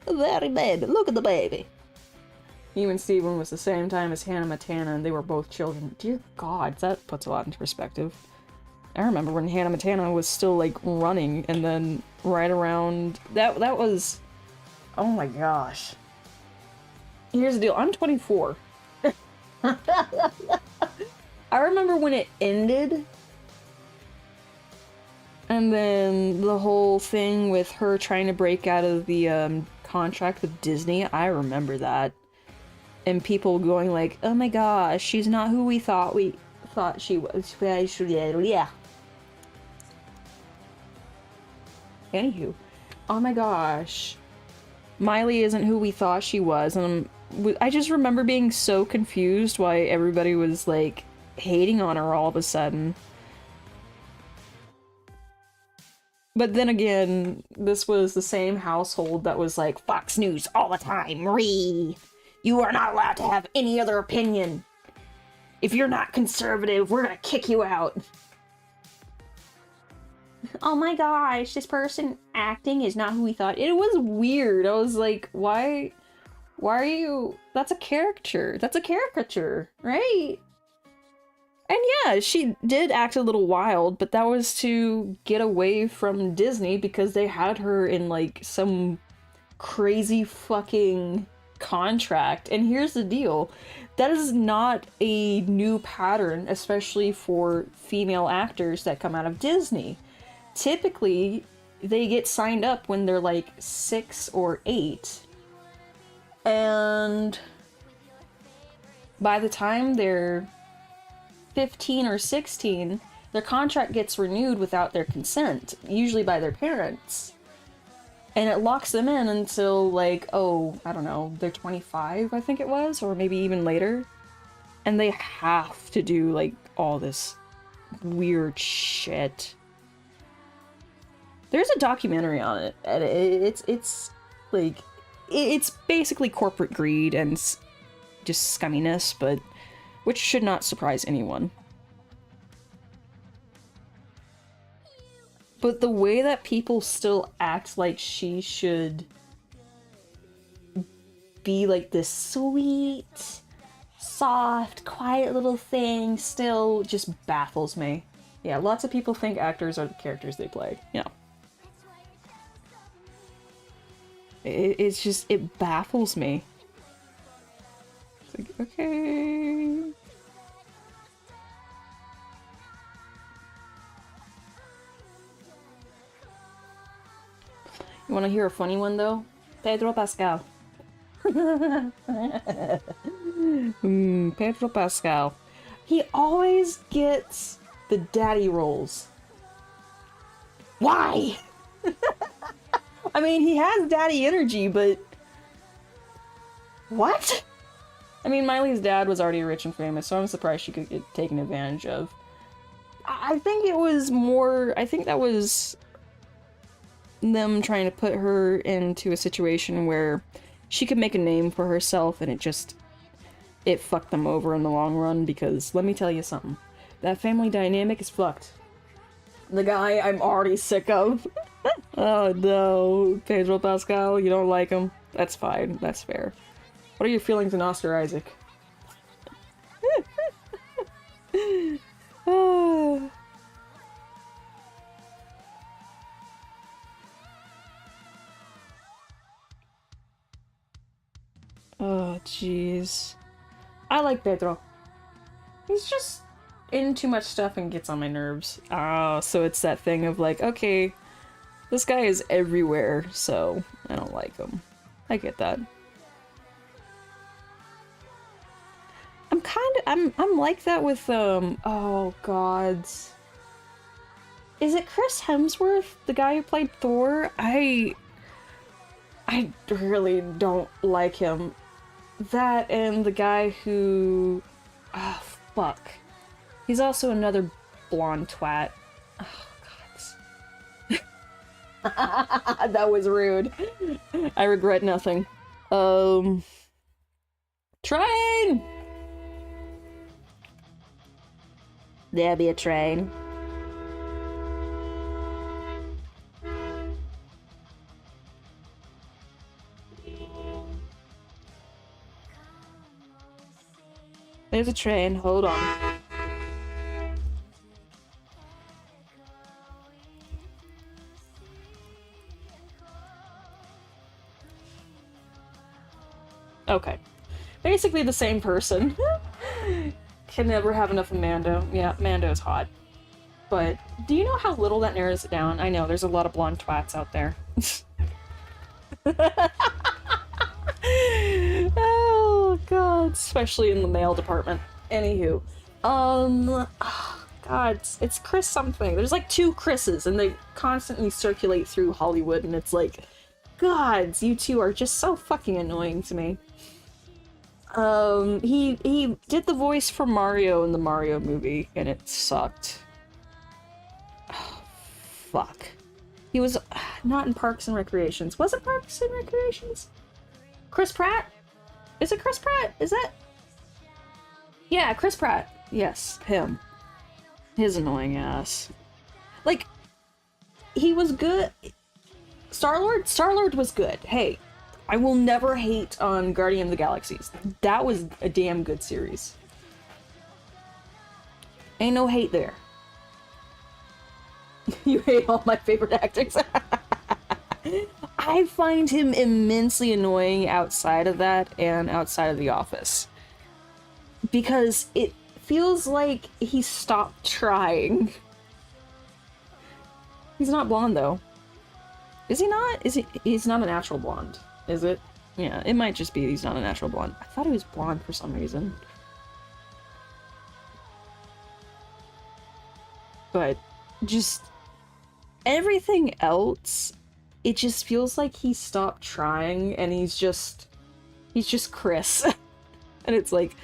Very baby. Look at the baby. Even Steven was the same time as Hannah Montana, and they were both children. Dear God, that puts a lot into perspective. I remember when Hannah Montana was still, like, running, and then right around... That was... Oh my gosh. Here's the deal. I'm 24. I remember when it ended, and then the whole thing with her trying to break out of the contract with Disney. I remember that. And people going like, oh my gosh, she's not who we thought she was. Yeah. Anywho. Oh my gosh. Miley isn't who we thought she was, and I just remember being so confused why everybody was, like, hating on her all of a sudden. But then again, this was the same household that was like, Fox News all the time, Marie! You are not allowed to have any other opinion! If you're not conservative, we're gonna kick you out! Oh my gosh, this person acting is not who we thought. It was weird. I was like, why are you... That's a character. That's a caricature, right? And yeah, she did act a little wild, but that was to get away from Disney because they had her in like some crazy fucking contract. And here's the deal. That is not a new pattern, especially for female actors that come out of Disney. Typically, they get signed up when they're like 6 or 8. And by the time they're 15 or 16, their contract gets renewed without their consent, usually by their parents. And it locks them in until, like, oh, I don't know, they're 25, I think it was, or maybe even later. And they have to do, like, all this weird shit. There's a documentary on it, and it's like, it's basically corporate greed and just scumminess, but which should not surprise anyone. But the way that people still act like she should be like this sweet, soft, quiet little thing still just baffles me. Yeah, lots of people think actors are the characters they play. Yeah. It's just, it baffles me. It's like, okay. You want to hear a funny one, though? Pedro Pascal. Pedro Pascal. He always gets the daddy roles. Why? I mean, he has daddy energy, but... What? I mean, Miley's dad was already rich and famous, so I'm surprised she could get taken advantage of. I think it was more... I think that was them trying to put her into a situation where she could make a name for herself, and it fucked them over in the long run, because let me tell you something. That family dynamic is fucked. The guy I'm already sick of. Oh no, Pedro Pascal, you don't like him? That's fine, that's fair. What are your feelings on Oscar Isaac? Oh, jeez. I like Pedro. He's just in too much stuff and gets on my nerves. Oh, so it's that thing of like, okay, this guy is everywhere, so I don't like him. I get that. I'm like that with, oh gods. Is it Chris Hemsworth, the guy who played Thor? I really don't like him. That and the guy who... Oh, fuck. He's also another blonde twat. Oh, God. That was rude. I regret nothing. Train! There'll be a train. There's a train, hold on. Okay. Basically the same person. Can never have enough of Mando. Yeah, Mando's hot. But do you know how little that narrows it down? I know, there's a lot of blonde twats out there. Oh god, especially in the male department. Anywho, oh, god, it's Chris something. There's like 2 Chris's, and they constantly circulate through Hollywood, and it's like, gods, you two are just so fucking annoying to me. He did the voice for Mario in the Mario movie, and it sucked. Oh, fuck. He was not in Parks and Recreations. Was it Parks and Recreations? Chris Pratt? Is it Chris Pratt? Is that? Yeah, Chris Pratt. Yes, him. His annoying ass. Like, he was good. Star-Lord? Star-Lord was good. Hey, I will never hate on Guardian of the Galaxies. That was a damn good series. Ain't no hate there. You hate all my favorite actors. I find him immensely annoying outside of that and outside of The Office. Because it feels like he stopped trying. He's not blonde, though. Is he not? Is he? He's not a natural blonde, is it? Yeah, it might just be he's not a natural blonde. I thought he was blonde for some reason. But just everything else, it just feels like he stopped trying and he's just Chris. And it's like,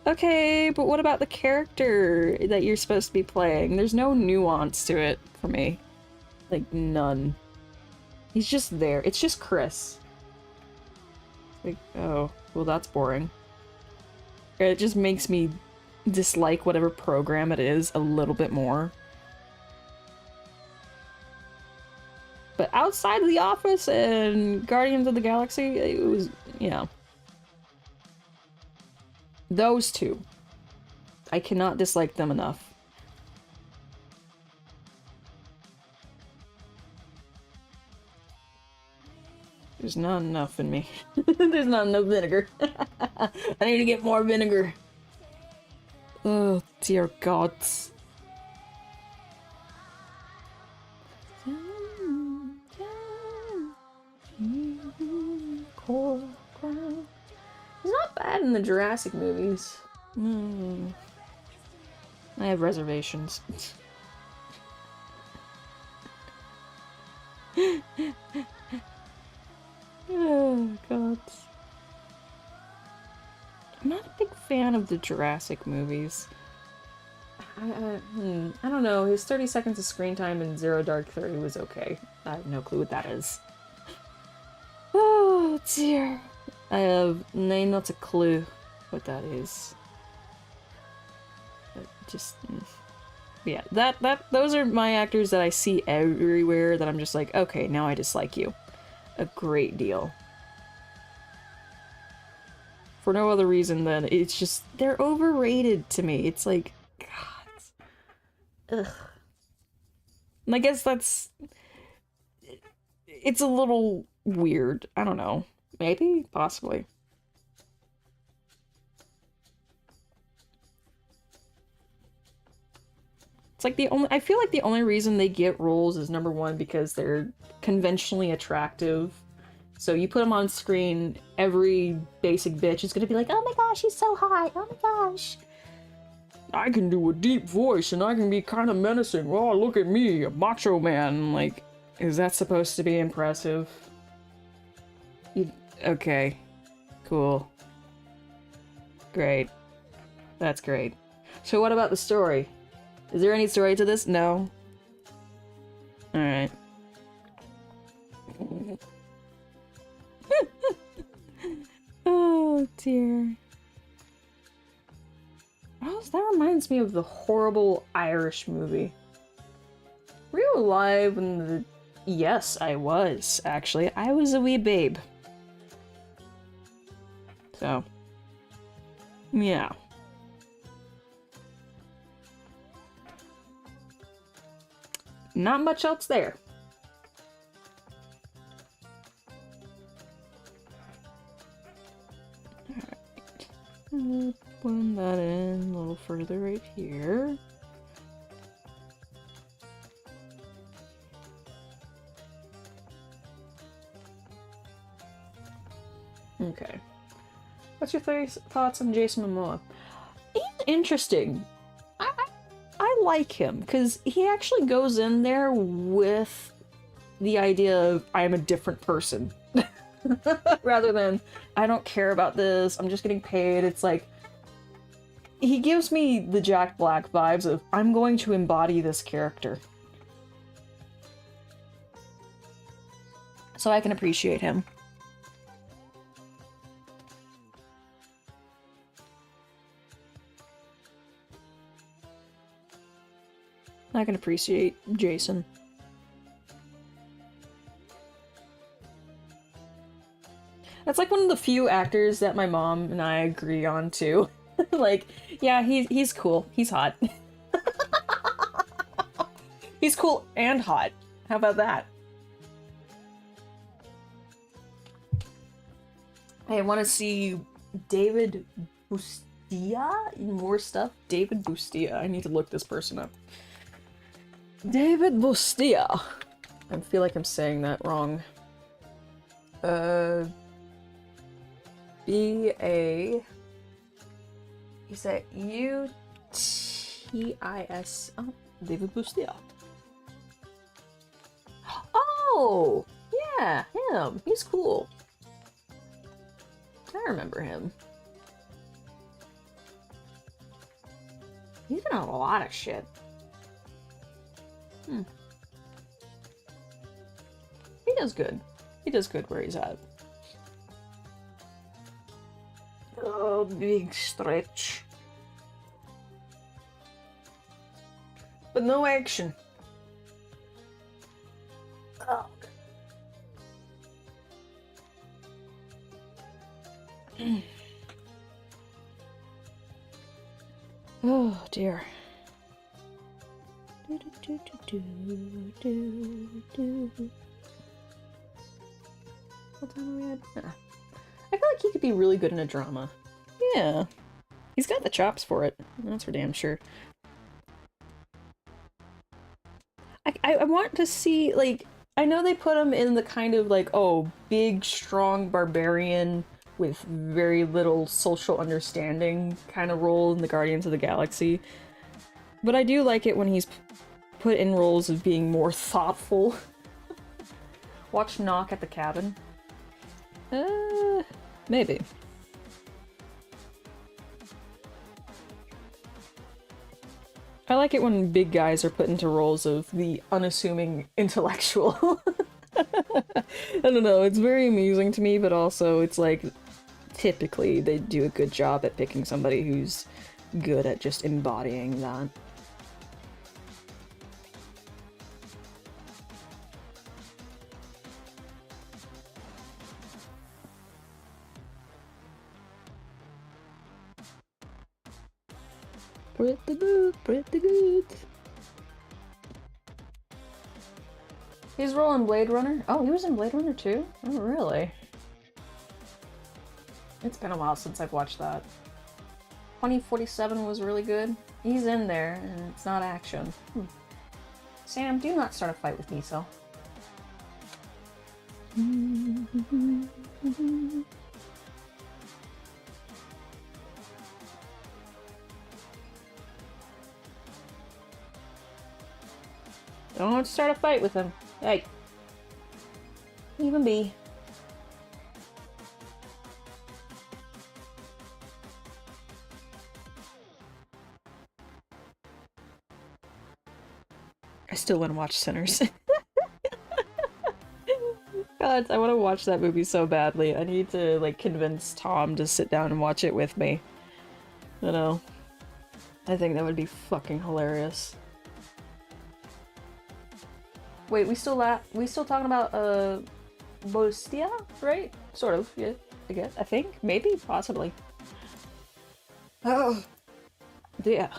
okay, but what about the character that you're supposed to be playing? There's no nuance to it for me. Like, none. He's just there. It's just Chris. Like, oh, well, that's boring. It just makes me dislike whatever program it is a little bit more. But outside of The Office and Guardians of the Galaxy, it was, yeah. Those two. I cannot dislike them enough. There's not enough in me. There's not enough vinegar. I need to get more vinegar. Oh, dear gods. He's not bad in the Jurassic movies. I have reservations. Oh, God. I'm not a big fan of the Jurassic movies. I don't know. His 30 seconds of screen time in Zero Dark 30 was okay. I have no clue what that is. Oh, dear. I have not a clue what that is. Just... yeah, those are my actors that I see everywhere that I'm just like, okay, now I dislike you. A great deal. For no other reason than it's just, they're overrated to me. It's like, God. Ugh. And I guess that's... it's a little weird. I don't know. Maybe? Possibly. It's like the only... I feel like the only reason they get roles is, number one, because they're conventionally attractive. So you put them on screen, every basic bitch is gonna be like, oh my gosh, he's so hot, oh my gosh. I can do a deep voice and I can be kind of menacing. Oh, look at me, a macho man. Like, is that supposed to be impressive? Okay. Cool. Great. That's great. So what about the story? Is there any story to this? No. Alright. Oh dear. Oh, that reminds me of the horrible Irish movie. Were you alive when the... Yes, I was, actually. I was a wee babe. So... yeah. Not much else there. Alright. Put that in a little further right here. Okay. What's your thoughts on Jason Momoa? He's interesting. I like him, because he actually goes in there with the idea of, I'm a different person. Rather than, I don't care about this, I'm just getting paid. It's like, he gives me the Jack Black vibes of, I'm going to embody this character. So I can appreciate him. I can appreciate Jason. That's like one of the few actors that my mom and I agree on too. Like, yeah, he's cool. He's hot. He's cool and hot. How about that? Hey, I want to see David Bustia? More stuff? David Bustia. I need to look this person up. David Bustia. I feel like I'm saying that wrong. B-A... Is that U-T-I-S... Oh, David Bustia. Oh! Yeah, him. He's cool. I remember him. He's been on a lot of shit. He does good. He does good where he's at. Oh, big stretch. But no action. Oh. Oh dear. What time are we at? I feel like he could be really good in a drama. Yeah. He's got the chops for it. That's for damn sure. I want to see, like, I know they put him in the kind of, like, oh, big, strong barbarian with very little social understanding kind of role in the Guardians of the Galaxy. But I do like it when he's put in roles of being more thoughtful. Watch Knock at the Cabin. Maybe. I like it when big guys are put into roles of the unassuming intellectual. I don't know, it's very amusing to me, but also it's like, typically they do a good job at picking somebody who's good at just embodying that. Pretty good, pretty good. His role in Blade Runner? Oh, he was in Blade Runner too? Oh, really? It's been a while since I've watched that. 2047 was really good. He's in there, and it's not action. Sam, do not start a fight with Miso. Don't start a fight with him. Hey. Leave him be. I still want to watch Sinners. God, I want to watch that movie so badly. I need to, like, convince Tom to sit down and watch it with me. You know? I think that would be fucking hilarious. Wait, we still talking about, Bostia, right? Sort of, yeah, I guess. I think? Maybe? Possibly. Oh. Yeah.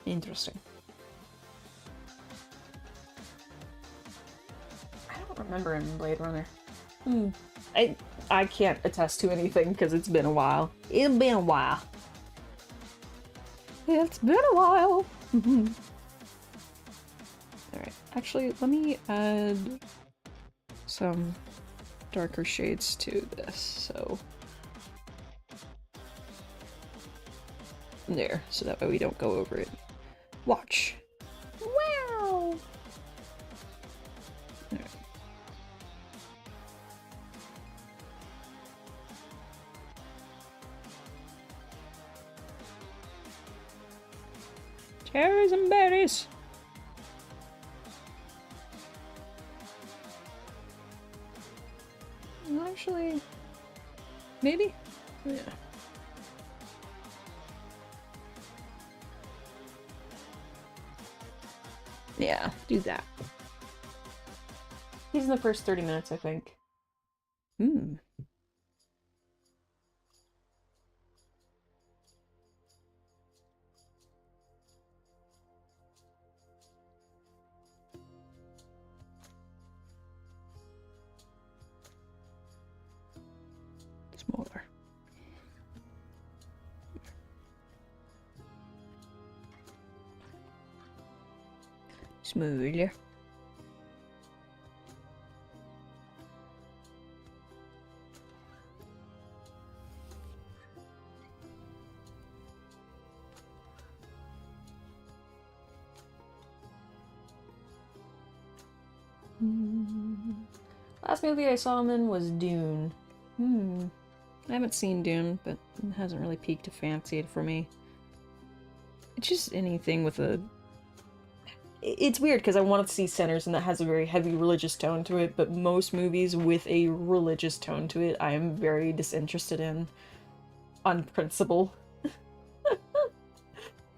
Interesting. I don't remember in Blade Runner. I can't attest to anything because it's been a while. It's been a while. It's been a while. Alright, actually, let me add some darker shades to this, so... There, so that way we don't go over it. Watch. Wow! Alright. Cherries and berries! Actually, maybe? Yeah. Yeah, do that. He's in the first 30 minutes, I think. Smaller. Smaller. Last movie I saw him in was Dune. I haven't seen Dune, but it hasn't really piqued a fancy for me. It's just anything with a... It's weird, because I wanted to see Sinners, and that has a very heavy religious tone to it, but most movies with a religious tone to it, I am very disinterested in. On principle.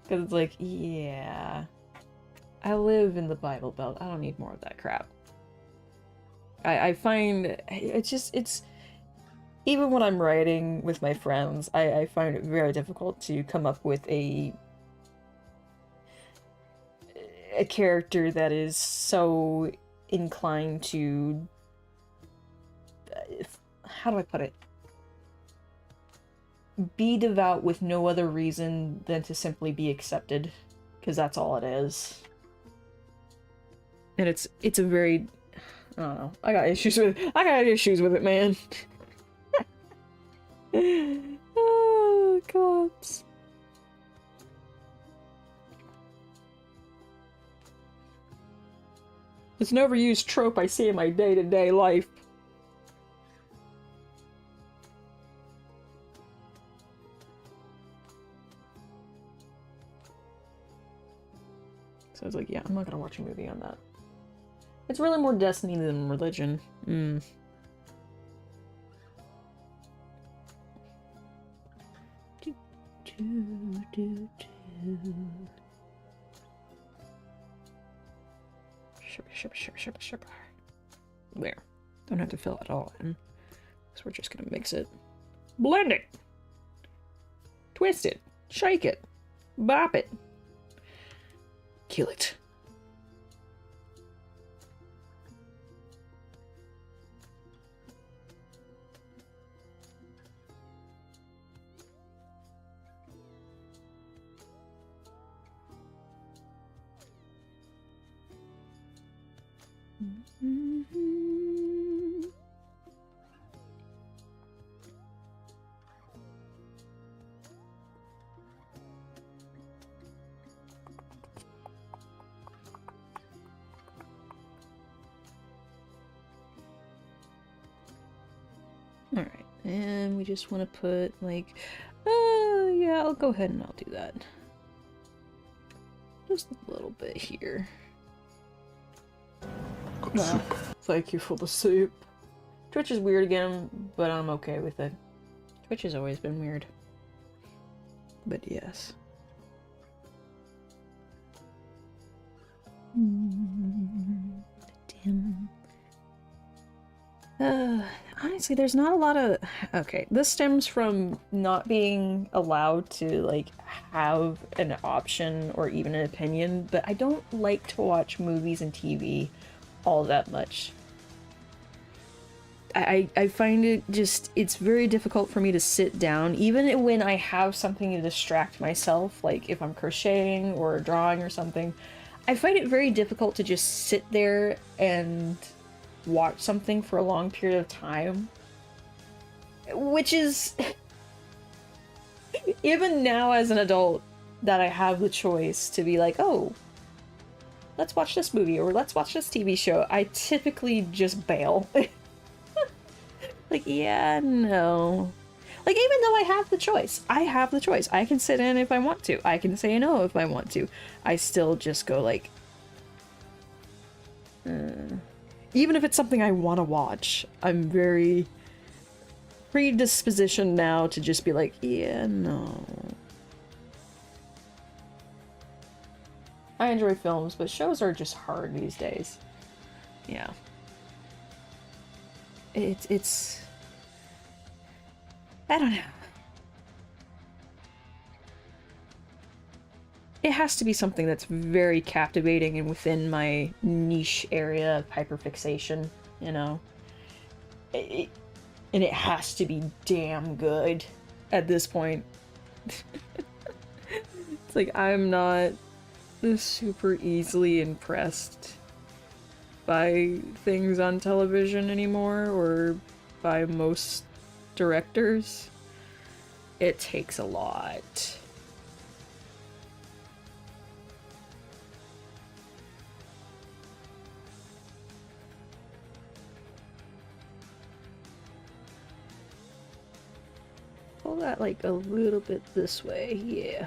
Because it's like, yeah... I live in the Bible Belt, I don't need more of that crap. I find it's even when I'm writing with my friends, I find it very difficult to come up with a character that is so inclined to, how do I put it? Be devout with no other reason than to simply be accepted, because that's all it is. And it's a very, I don't know. I got issues with it, man. Oh, God. It's an overused trope I see in my day-to-day life. So I was like, yeah, I'm not gonna watch a movie on that. It's really more Destiny than religion. Shipper. There. Don't have to fill it all in. So we're just gonna mix it. Blend it! Twist it! Shake it! Bop it! Kill it. Alright, and we just want to put, like, yeah, I'll go ahead and I'll do that. Just a little bit here. Wow. Thank you for the soup. Twitch is weird again, but I'm okay with it. Twitch has always been weird. But yes. Damn. Honestly, there's not a lot of... Okay, this stems from not being allowed to, like, have an option or even an opinion, but I don't like to watch movies and TV all that much. I find it just... It's very difficult for me to sit down, even when I have something to distract myself, like if I'm crocheting or drawing or something. I find it very difficult to just sit there and watch something for a long period of time, which is even now as an adult that I have the choice to be like, oh, let's watch this movie or let's watch this TV show, I typically just bail. Like, yeah, no. Like, even though I have the choice, I can sit in if I want to, I can say no if I want to, I still just go like, even if it's something I want to watch, I'm very predispositioned now to just be like, yeah, no. I enjoy films, but shows are just hard these days. Yeah. It's... I don't know. It has to be something that's very captivating and within my niche area of hyperfixation, you know? And it has to be damn good at this point. It's like, I'm not super easily impressed by things on television anymore, or by most directors. It takes a lot. Pull that like a little bit this way, yeah.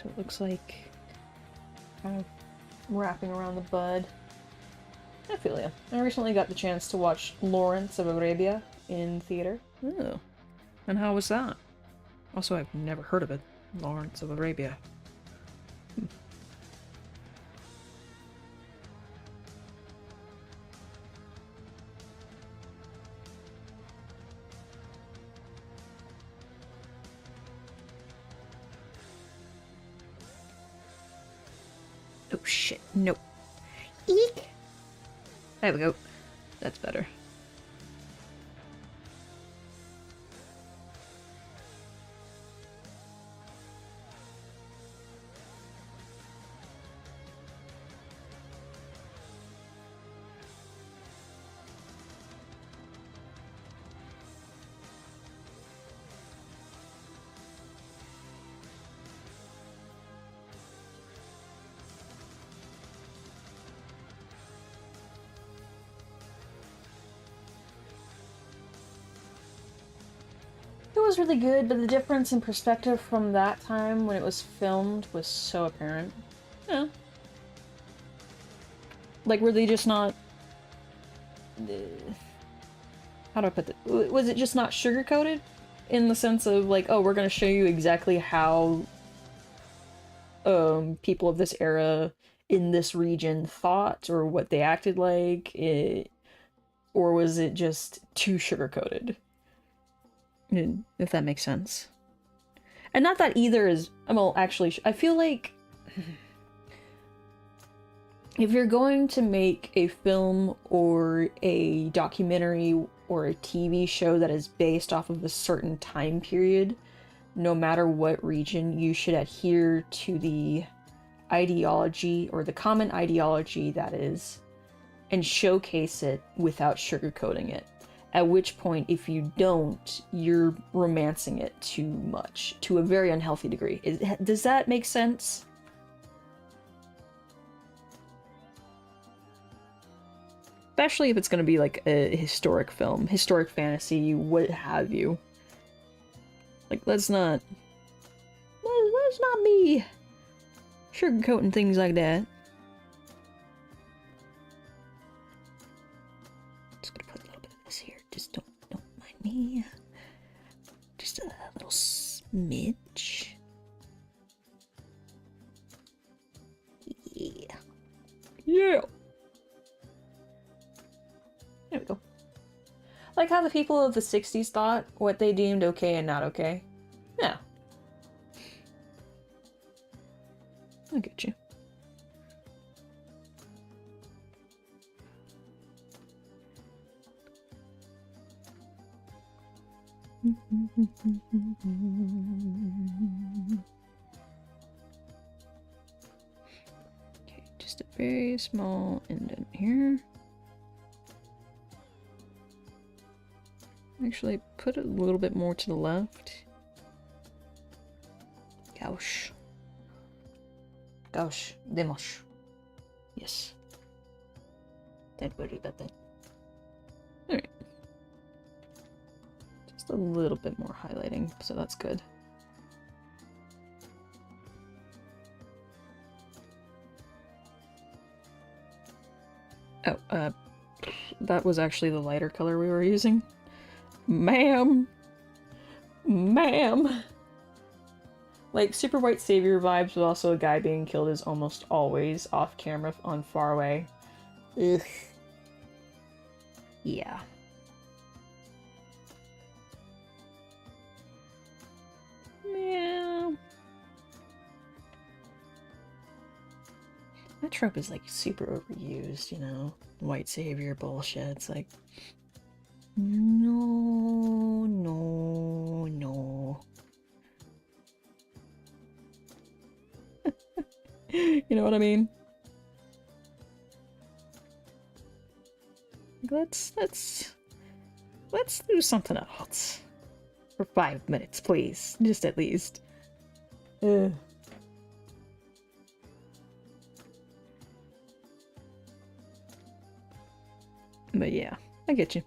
So it looks like kind of wrapping around the bud. I feel ya. I recently got the chance to watch Lawrence of Arabia in theater. Oh. And how was that? Also, I've never heard of it. Lawrence of Arabia. Oh shit, nope. Eek! There we go. That's better. It was really good, but the difference in perspective from that time when it was filmed was so apparent. Yeah. Like, were they just not... how do I put it? Was it just not sugar-coated? In the sense of, like, oh, we're gonna show you exactly how people of this era in this region thought, or what they acted like, or was it just too sugar-coated? If that makes sense. And not that either is... well, actually, I feel like... if you're going to make a film or a documentary or a TV show that is based off of a certain time period, no matter what region, you should adhere to the ideology, or the common ideology that is, and showcase it without sugarcoating it. At which point, if you don't, you're romancing it too much, to a very unhealthy degree. Does that make sense? Especially if it's going to be like a historic film, historic fantasy, what have you. Like, let's not be sugarcoating things like that. Just gonna put a little bit of this here. Just don't mind me. Just a little smidge. Yeah. Yeah. There we go. Like how the people of the 60s thought what they deemed okay and not okay. Yeah. I get you. Okay, just a very small indent here. Actually, put it a little bit more to the left. Gauche. Gauche. Demos. Yes. Don't worry about that. Alright. Just a little bit more highlighting, so that's good. Oh, that was actually the lighter color we were using. Ma'am! Ma'am! Like, Super White Savior vibes, but also a guy being killed is almost always off camera on Far Away. Ugh. Yeah. Yeah. That trope is, like, super overused, you know? White Savior bullshit. It's like... No, no, no. You know what I mean? Let's do something else. For 5 minutes, please. Just at least. Ugh. But yeah, I get you.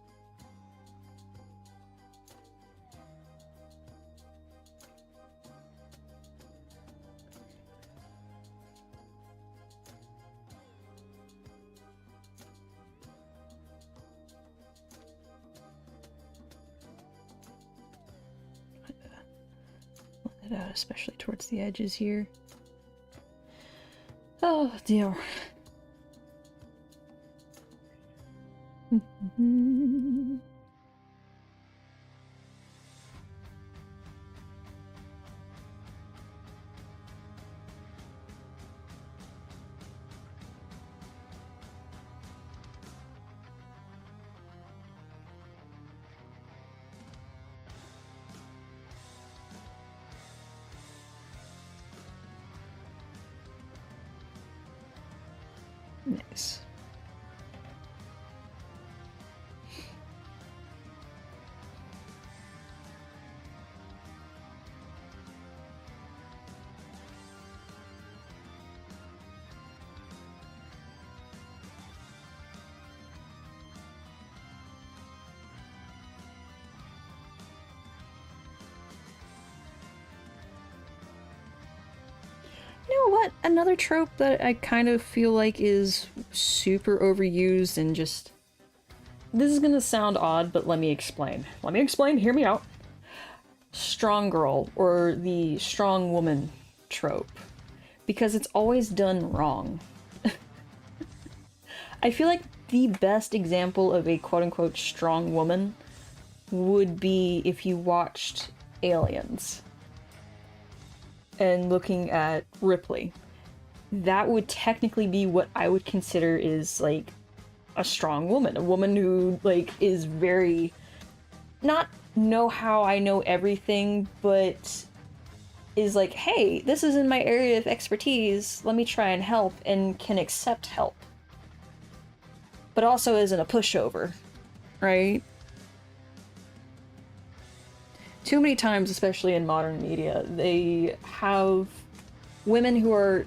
Let it out, especially towards the edges here. Oh dear. Nice. You know what? Another trope that I kind of feel like is super overused and just... This is gonna sound odd, but let me explain. Let me explain, hear me out. Strong girl, or the strong woman trope. Because it's always done wrong. I feel like the best example of a quote-unquote strong woman would be if you watched Aliens. And looking at Ripley. That would technically be what I would consider is, like, a strong woman. A woman who, like, is very... Not know how I know everything, but is like, hey, this is in my area of expertise, let me try and help, and can accept help. But also isn't a pushover, right? Too many times, especially in modern media, they have women who are...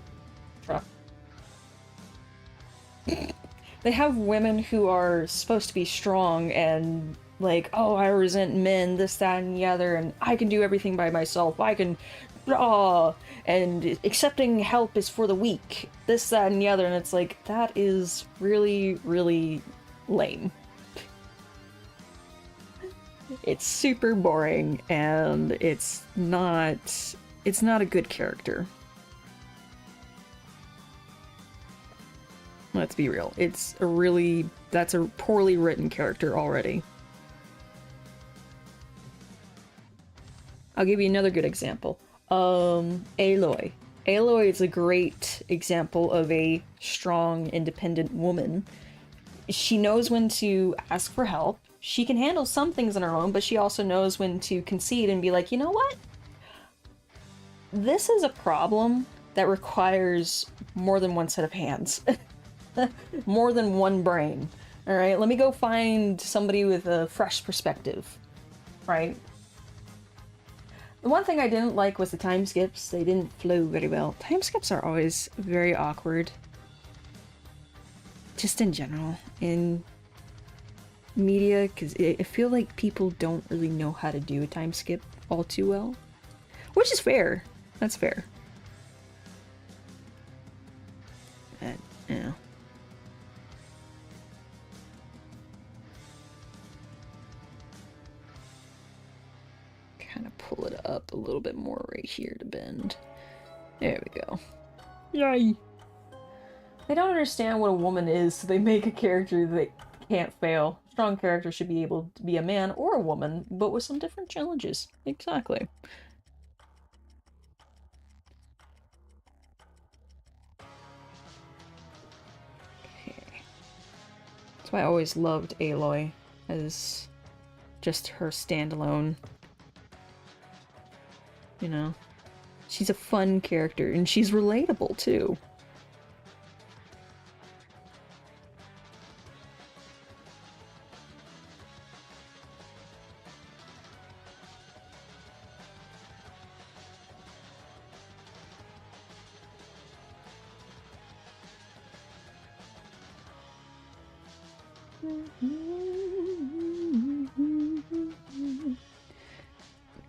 They have women who are supposed to be strong and like, oh, I resent men, this, that, and the other, and I can do everything by myself, I can... and accepting help is for the weak, this, that, and the other, and it's like, that is really, really lame. It's super boring, and it's not a good character. Let's be real. That's a poorly written character already. I'll give you another good example. Aloy. Aloy is a great example of a strong, independent woman. She knows when to ask for help. She can handle some things on her own, but she also knows when to concede and be like, you know what? This is a problem that requires more than one set of hands. More than one brain. Alright, let me go find somebody with a fresh perspective. Right? The one thing I didn't like was the time skips. They didn't flow very well. Time skips are always very awkward. Just in general. In media, because I feel like people don't really know how to do a time skip all too well. Which is fair. That's fair. But, yeah. Kind of pull it up a little bit more right here to bend. There we go. Yay! I don't understand what a woman is, so they make a character that can't fail. A strong character should be able to be a man or a woman, but with some different challenges. Exactly. Okay. That's why I always loved Aloy as just her standalone. You know? She's a fun character, and she's relatable, too.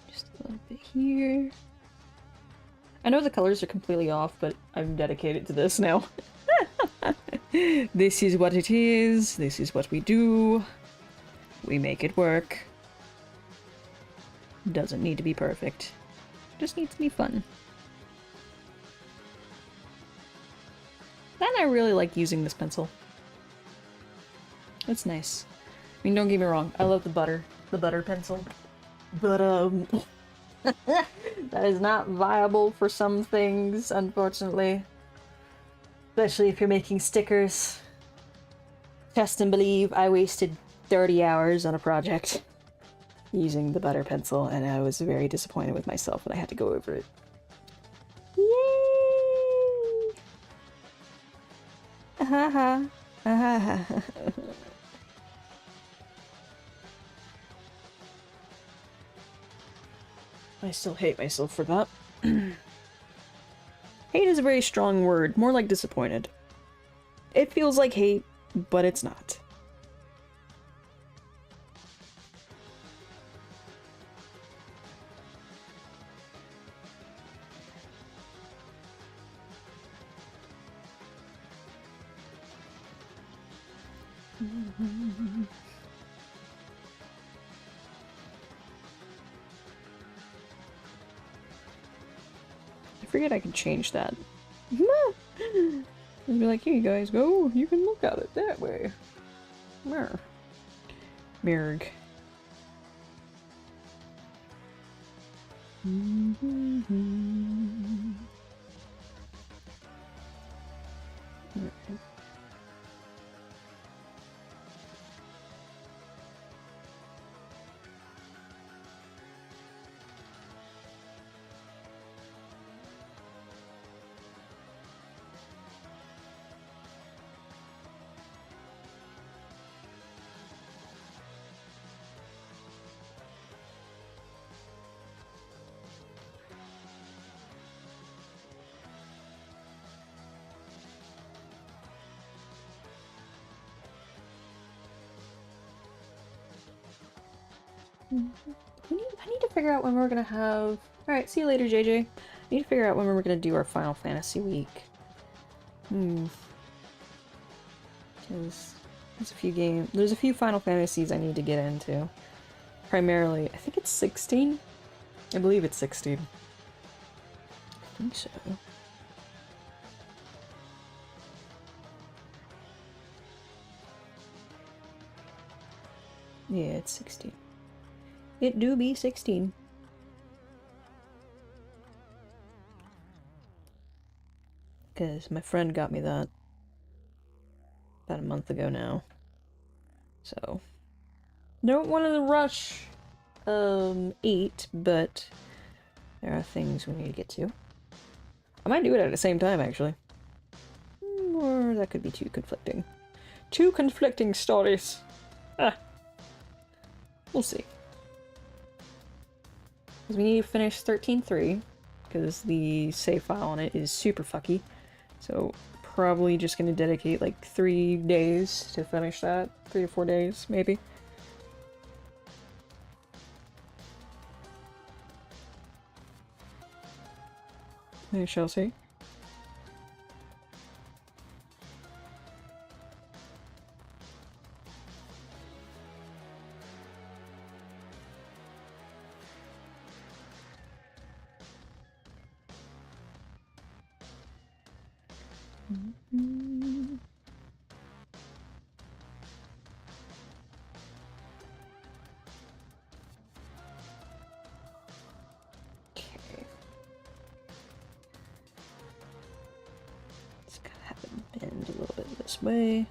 Just a little bit here. I know the colors are completely off, but I'm dedicated to this now. This is what it is. This is what we do. We make it work. Doesn't need to be perfect. Just needs to be fun. And I really like using this pencil. It's nice. I mean, don't get me wrong. I love the butter pencil. But, that is not viable for some things, unfortunately. Especially if you're making stickers. Trust and believe, I wasted 30 hours on a project using the butter pencil, and I was very disappointed with myself when I had to go over it. Yay! Haha. Haha. I still hate myself for that. Hate is a very strong word, more like disappointed. It feels like hate, but it's not. I forget I can change that. I'll be like, here you guys go, you can look at it that way. Mirror. Mirg. I need to figure out when we're gonna have... Alright, see you later, JJ. I need to figure out when we're gonna do our Final Fantasy week. Because there's a few games... There's a few Final Fantasies I need to get into. Primarily, I think it's 16? I believe it's 16. I think so. Yeah, it's 16. It do be 16. Because my friend got me that about a month ago now. So, don't want to rush 8, but there are things we need to get to. I might do it at the same time, actually. Or that could be too conflicting. Two conflicting stories. Ah. We'll see. Because we need to finish 13.3, because the save file on it is super fucky. So, probably just going to dedicate like 3 days to finish that. 3 or 4 days, maybe. We shall see. Bend a little bit this way.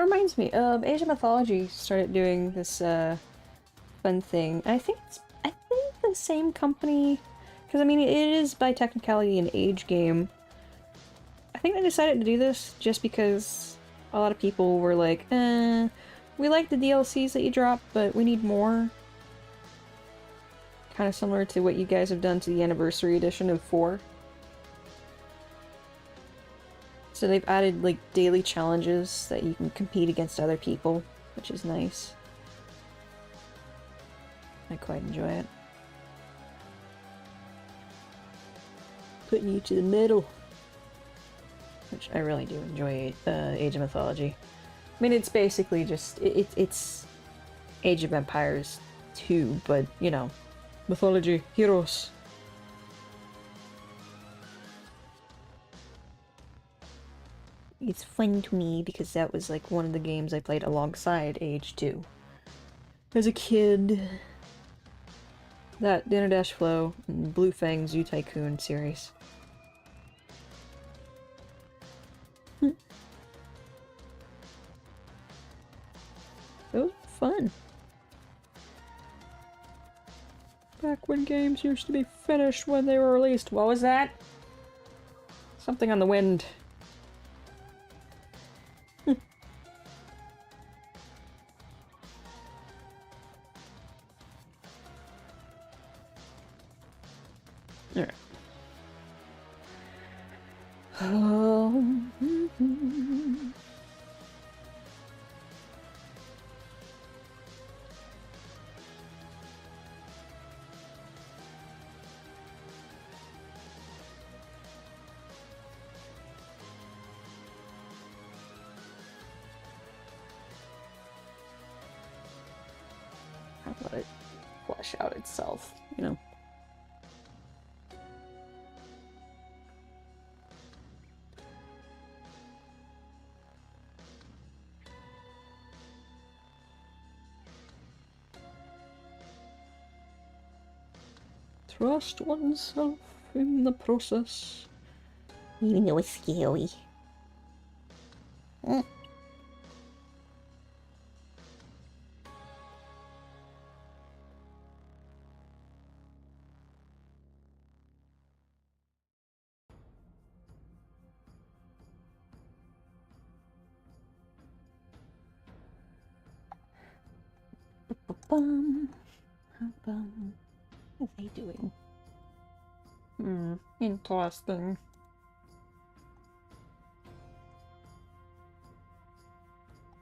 reminds me, Age of Mythology started doing this fun thing. I think the same company, because I mean it is by technicality an age game. I think they decided to do this just because a lot of people were like, we like the DLCs that you drop, but we need more. Kind of similar to what you guys have done to the anniversary edition of 4. So they've added like daily challenges that you can compete against other people, which is nice. I quite enjoy it. Putting you to the middle. Which I really do enjoy Age of Mythology. I mean, it's basically just, it's Age of Empires 2, but, you know, mythology, heroes. It's fun to me because that was like one of the games I played alongside Age 2. As a kid, that Dinner Dash Flow and Blue Fang Zoo Tycoon series. It was fun. Back when games used to be finished when they were released. What was that? Something on the wind. Alright. Let it flesh out itself, you know. Trust oneself in the process. Even though it's scary. What are they doing? Interesting.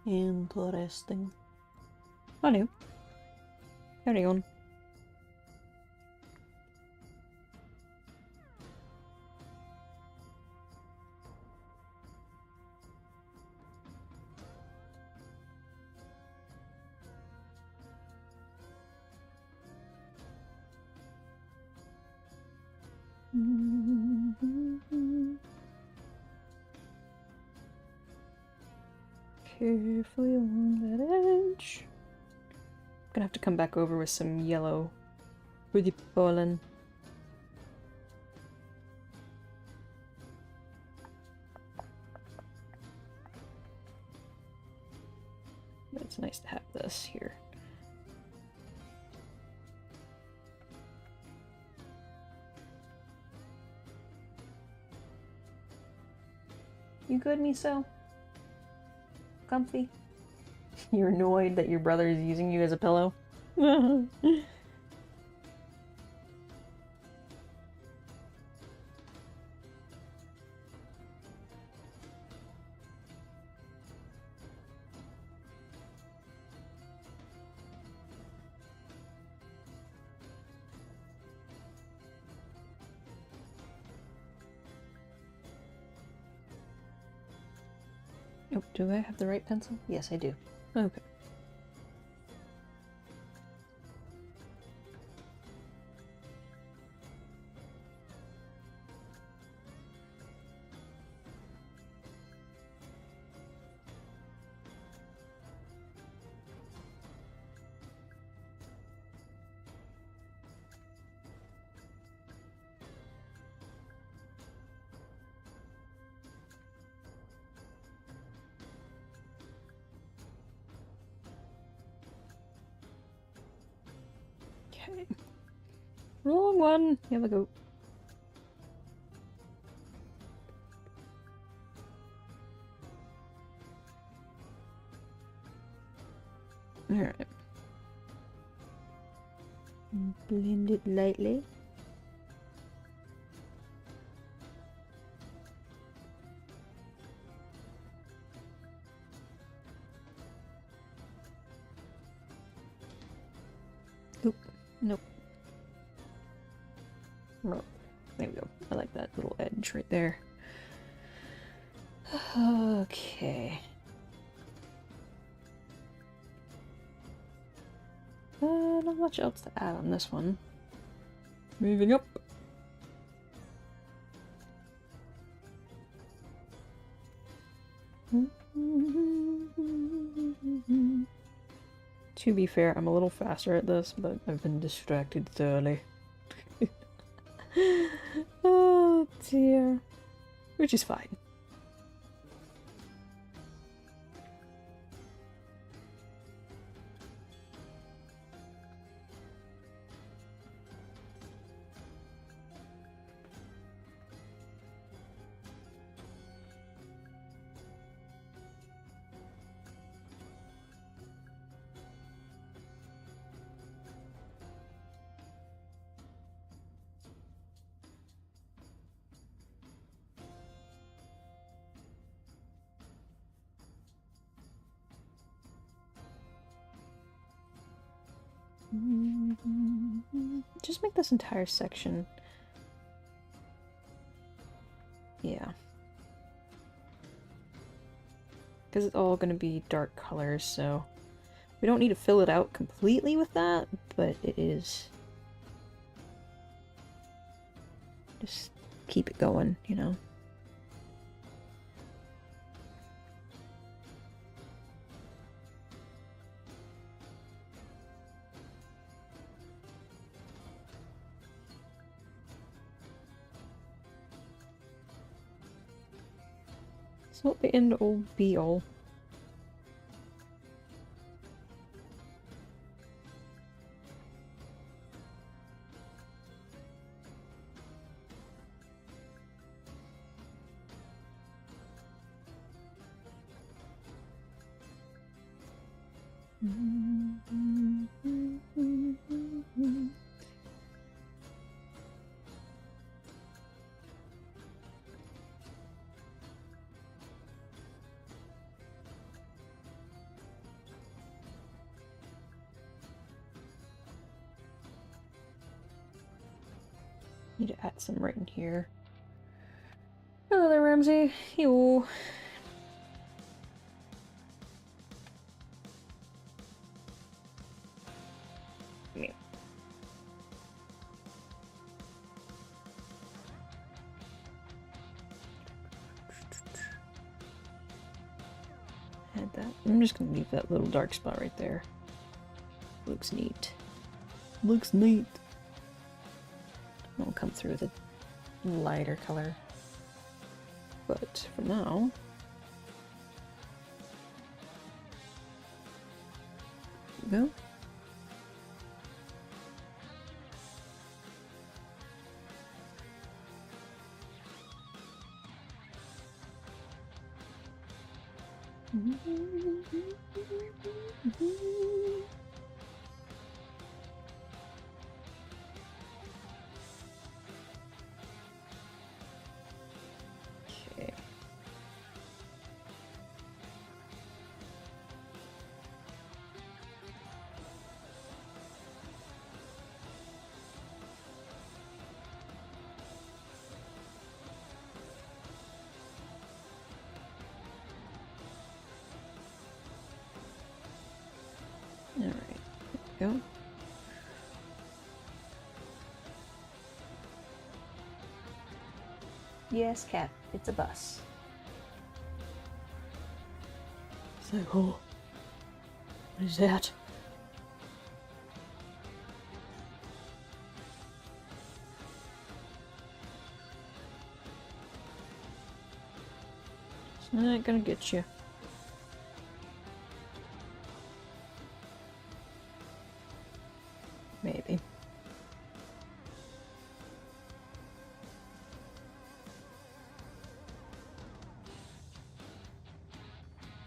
Interesting. Hello. Carry on. Carefully along that edge. Gonna have to come back over with some yellow for the pollen. But it's nice to have this here. You good, Miso? Comfy? You're annoyed that your brother is using you as a pillow? Oh, do I have the right pencil? Yes, I do. Okay. Wrong one. Have a go. Alright. Blend it lightly. Oop. Nope. Nope. There we go. I like that little edge right there. Okay. Not much else to add on this one. Moving up. To be fair, I'm a little faster at this, but I've been distracted thoroughly. Oh dear. Which is fine. Just make this entire section. Yeah. Because it's all going to be dark colors, so we don't need to fill it out completely with that, but it is... Just keep it going, you know? It's not the end all be all. Need to add some right in here. Hello there, Ramsey. Yo. Yeah. Add that. I'm just gonna leave that little dark spot right there. Looks neat. Looks neat. I'll come through with a lighter color. But for now, there we go. Okay. Alright, there we go. Yes, Cat, it's a bus. So, oh, what is that? It's not gonna get you. Maybe.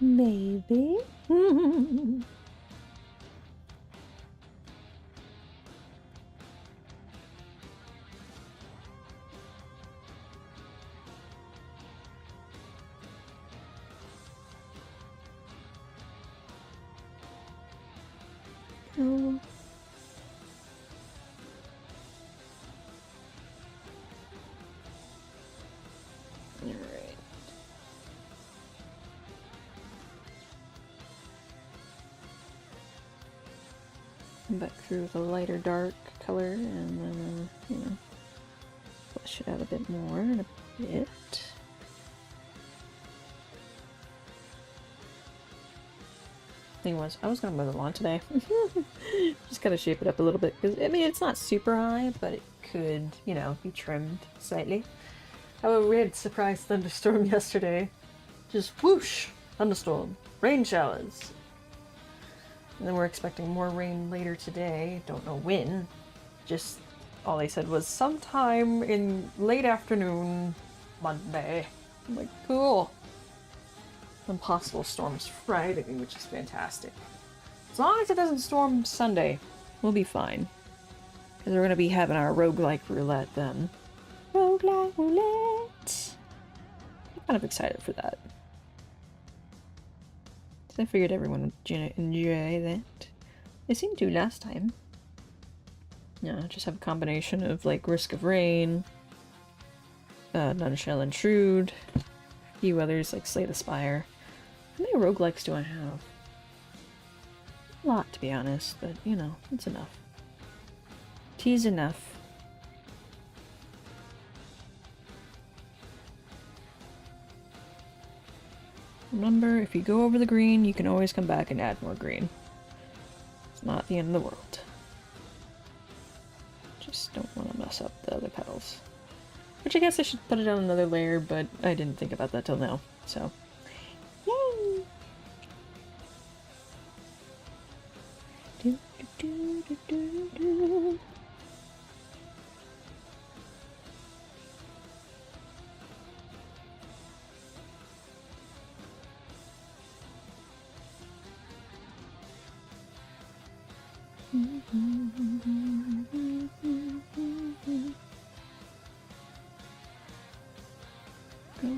Maybe. Oh. Alright. Come back through with a lighter dark color and then, you know, flesh it out a bit more in a bit. Thing was, I was gonna mow the lawn today. Just gotta shape it up a little bit because I mean it's not super high, but it could, you know, be trimmed slightly. However, we had a surprise thunderstorm yesterday. Just whoosh, thunderstorm, rain showers, and then we're expecting more rain later today. Don't know when. Just all they said was sometime in late afternoon, Monday. I'm like, cool. And possible storms Friday, which is fantastic. As long as it doesn't storm Sunday, we'll be fine. Because we're going to be having our roguelike roulette then. Roguelike roulette! I'm kind of excited for that. So I figured everyone would enjoy that. They seemed to last time. Yeah, just have a combination of like Risk of Rain, None Shall Intrude, a few others like Slay the Spire. How many roguelikes do I have? A lot, to be honest, but you know, it's enough. Tea's enough. Remember, if you go over the green, you can always come back and add more green. It's not the end of the world. Just don't want to mess up the other petals. Which I guess I should put it on another layer, but I didn't think about that till now, so. Yay! Do, do, do, do, do. Go.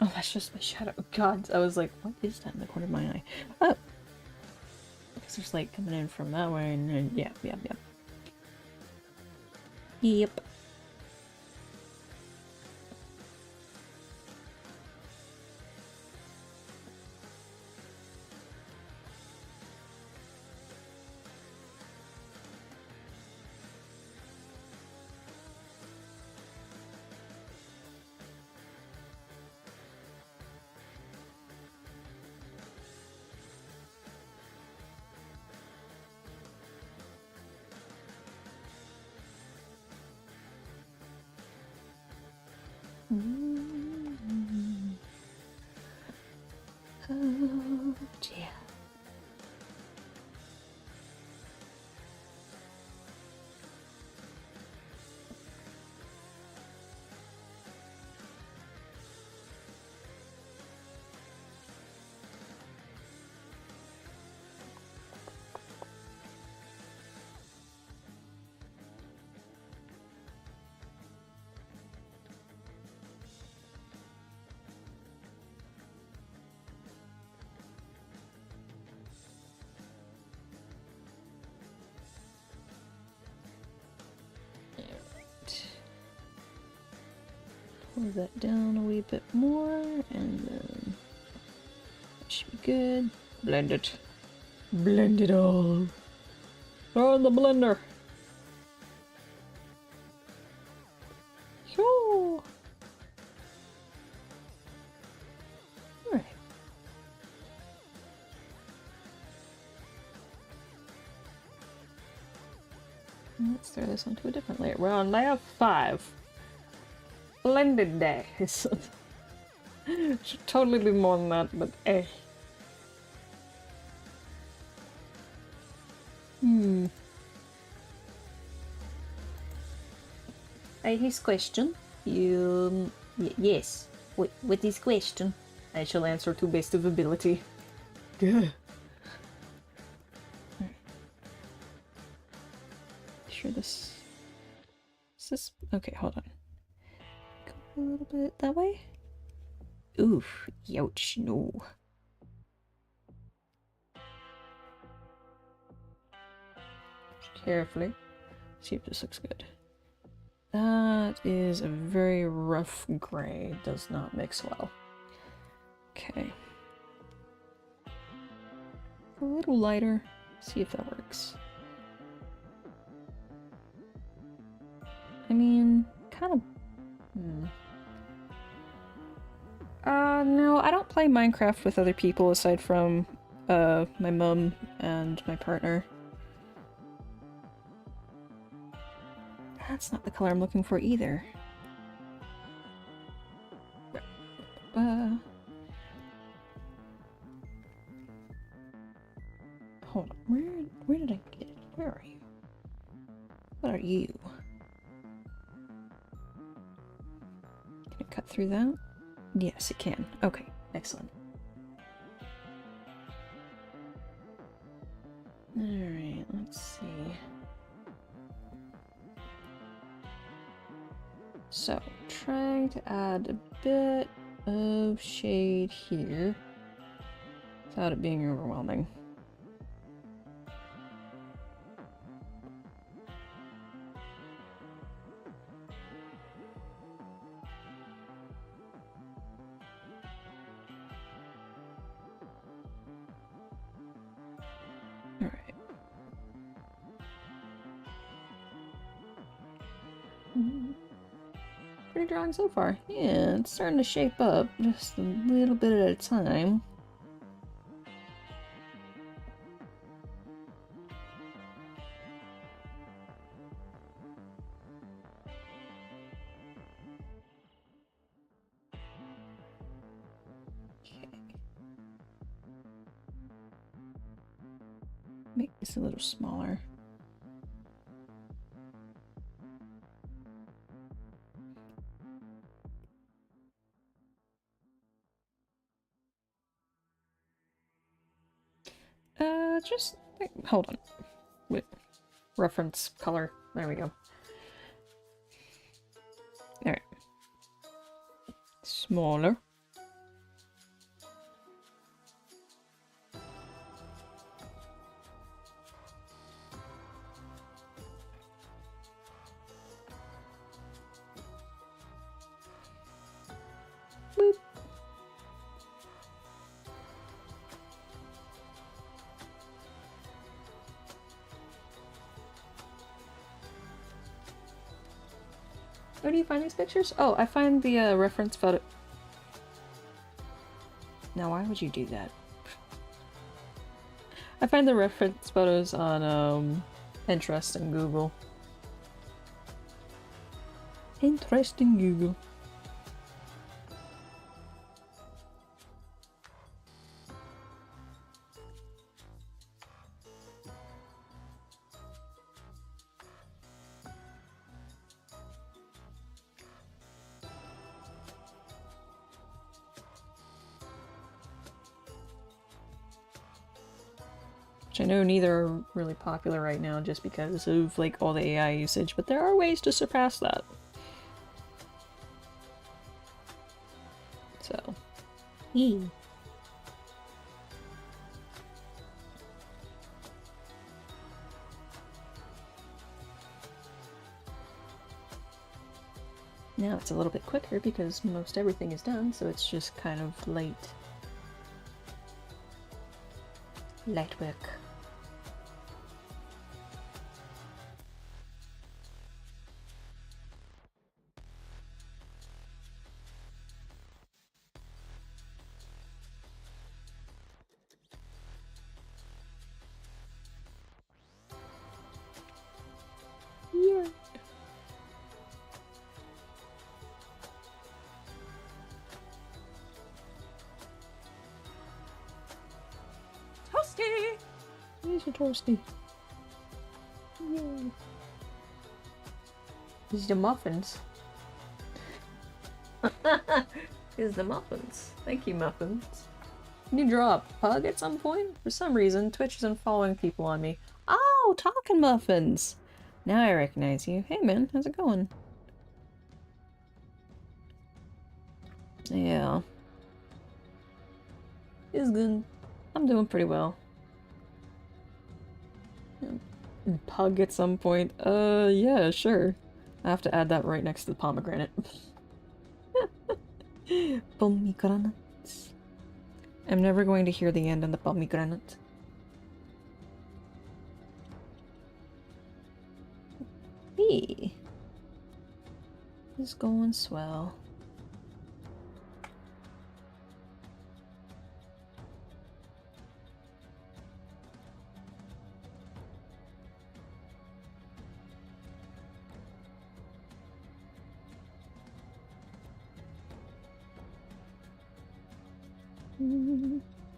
Oh, that's just my shadow. God, I was like, what is that in the corner of my eye? Oh! Because there's light coming in from that way, and then, yeah. Yep. Oh, dear. Pull that down a wee bit more, and then that should be good. Blend it. Blend it all. Throw in the blender. Yoo. Let's throw this onto a different layer. We're on layer 5. Splendid day. Should totally be more than that, but eh. His question. Yes. With this question, I shall answer to best of ability. Good. Sure this... Is this... Okay, hold on. Go a little bit that way? Oof. Youch, no. Carefully. See if this looks good. That is a very rough gray. Does not mix well. Okay. A little lighter. See if that works. I mean, kind of... no, I don't play Minecraft with other people aside from, my mum and my partner. That's not the color I'm looking for either. Hold on, where did I get it? Where are you? What are you? Can it cut through that? Yes, it can. Okay, excellent. Alright, let's see. So, trying to add a bit of shade here without it being overwhelming. Alright. Pretty drawing so far. Yeah, it's starting to shape up just a little bit at a time. Okay. Make this a little smaller. Just hold on. Wait. Reference color. There we go. Alright. Smaller. Boop. Where do you find these pictures? Oh, I find the reference photo. Now, why would you do that? I find the reference photos on Pinterest and Google. Interesting Google. Which I know neither are really popular right now just because of like all the AI usage, but there are ways to surpass that. So, now it's a little bit quicker because most everything is done, so it's just kind of light work. Yeah. Toasty! These are toasty. Yay. These are the muffins. These are the muffins. Thank you, muffins. Can you draw a pug at some point? For some reason, Twitch isn't following people on me. Oh, talking muffins! Now I recognize you. Hey man, how's it going? Yeah. It's good. I'm doing pretty well. Pug at some point. Yeah, sure. I have to add that right next to the pomegranate. Pomegranates. I'm never going to hear the end on the pomegranate. Hey. It's going swell.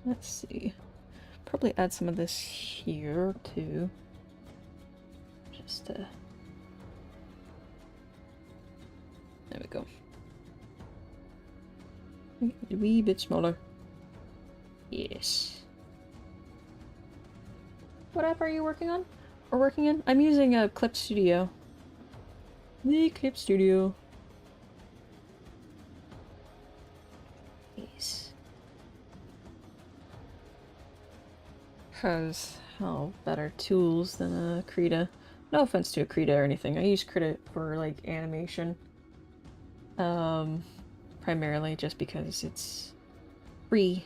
Let's see. Probably add some of this here too. Just there we go. A wee bit smaller. Yes. What app are you working on? Or working in? I'm using a Clip Studio. The Clip Studio. Yes. Has better tools than a Krita. No offense to a Krita or anything. I use Krita for like animation. Primarily just because it's free.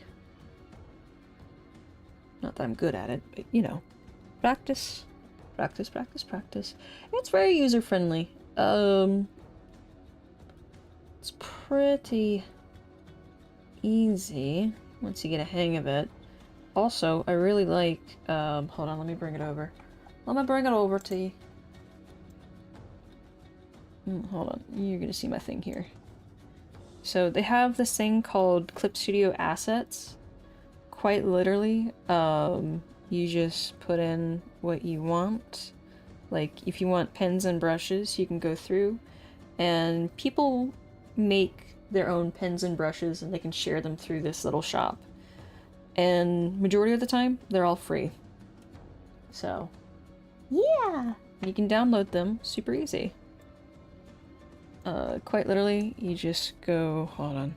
Not that I'm good at it, but you know. Practice. Practice, practice, practice. It's very user-friendly. It's pretty easy once you get a hang of it. Also, I really like, hold on, let me bring it over. Let me bring it over to you. Hold on, you're gonna see my thing here. So they have this thing called Clip Studio Assets. Quite literally, you just put in what you want. Like, if you want pens and brushes, you can go through, and people make their own pens and brushes, and they can share them through this little shop. And majority of the time, they're all free. So, yeah! You can download them super easy. Quite literally, you just go, hold on.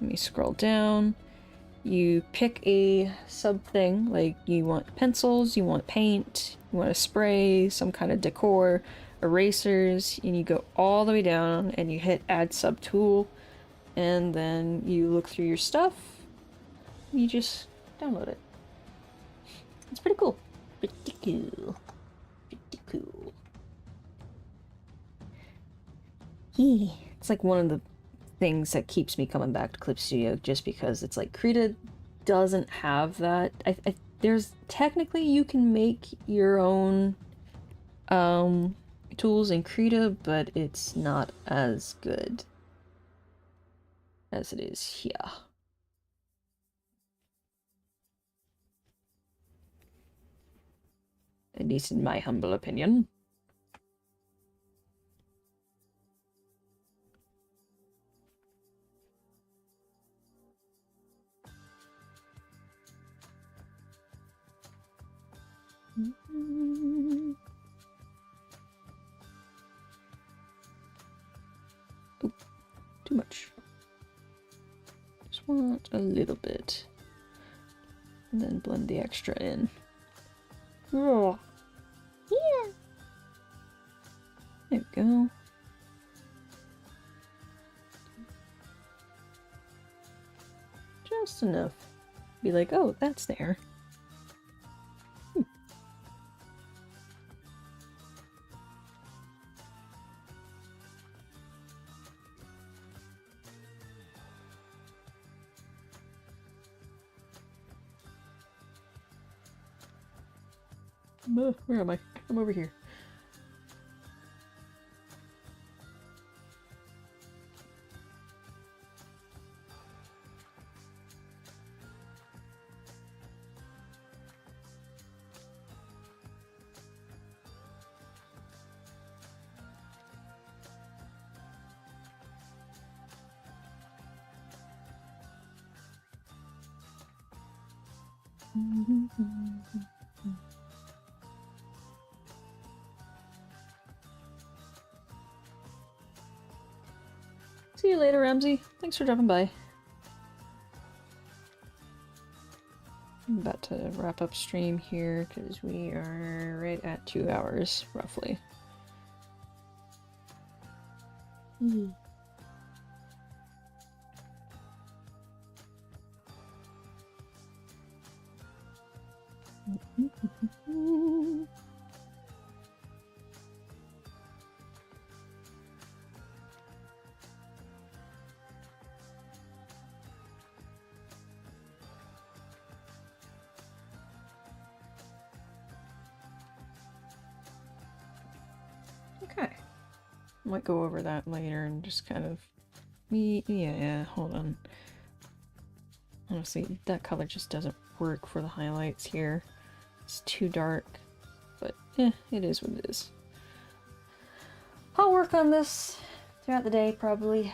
Let me scroll down. You pick a sub thing, like you want pencils, you want paint, you want a spray, some kind of decor, erasers, and you go all the way down and you hit add sub tool, and then you look through your stuff, you just download it. It's pretty cool. Pretty cool. Pretty cool. Yeah. It's like one of the things that keeps me coming back to Clip Studio, just because it's like Krita doesn't have that. There's technically you can make your own tools in Krita, but it's not as good as it is here. At least in my humble opinion. Oh, too much. Just want a little bit. And then blend the extra in. Oh. Yeah. There we go. Just enough. Be like, oh, that's there. Where am I? I'm over here. See you later, Ramsey. Thanks for dropping by. I'm about to wrap up stream here because we are right at 2 hours, roughly. Okay. Might go over that later and just kind of... Yeah, hold on. Honestly, that color just doesn't work for the highlights here. It's too dark. But, it is what it is. I'll work on this throughout the day, probably.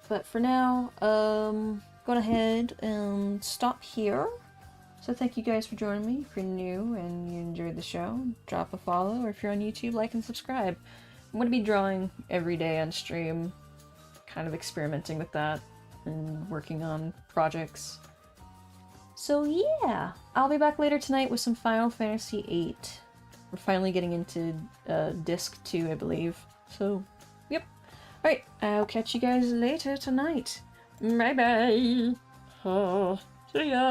But for now, going ahead and stop here. So thank you guys for joining me. If you're new and you enjoyed the show, drop a follow. Or if you're on YouTube, like and subscribe. I'm going to be drawing every day on stream. Kind of experimenting with that. And working on projects. So yeah, I'll be back later tonight with some Final Fantasy VIII. We're finally getting into Disc 2, I believe. So, yep. Alright, I'll catch you guys later tonight. Bye bye. See ya.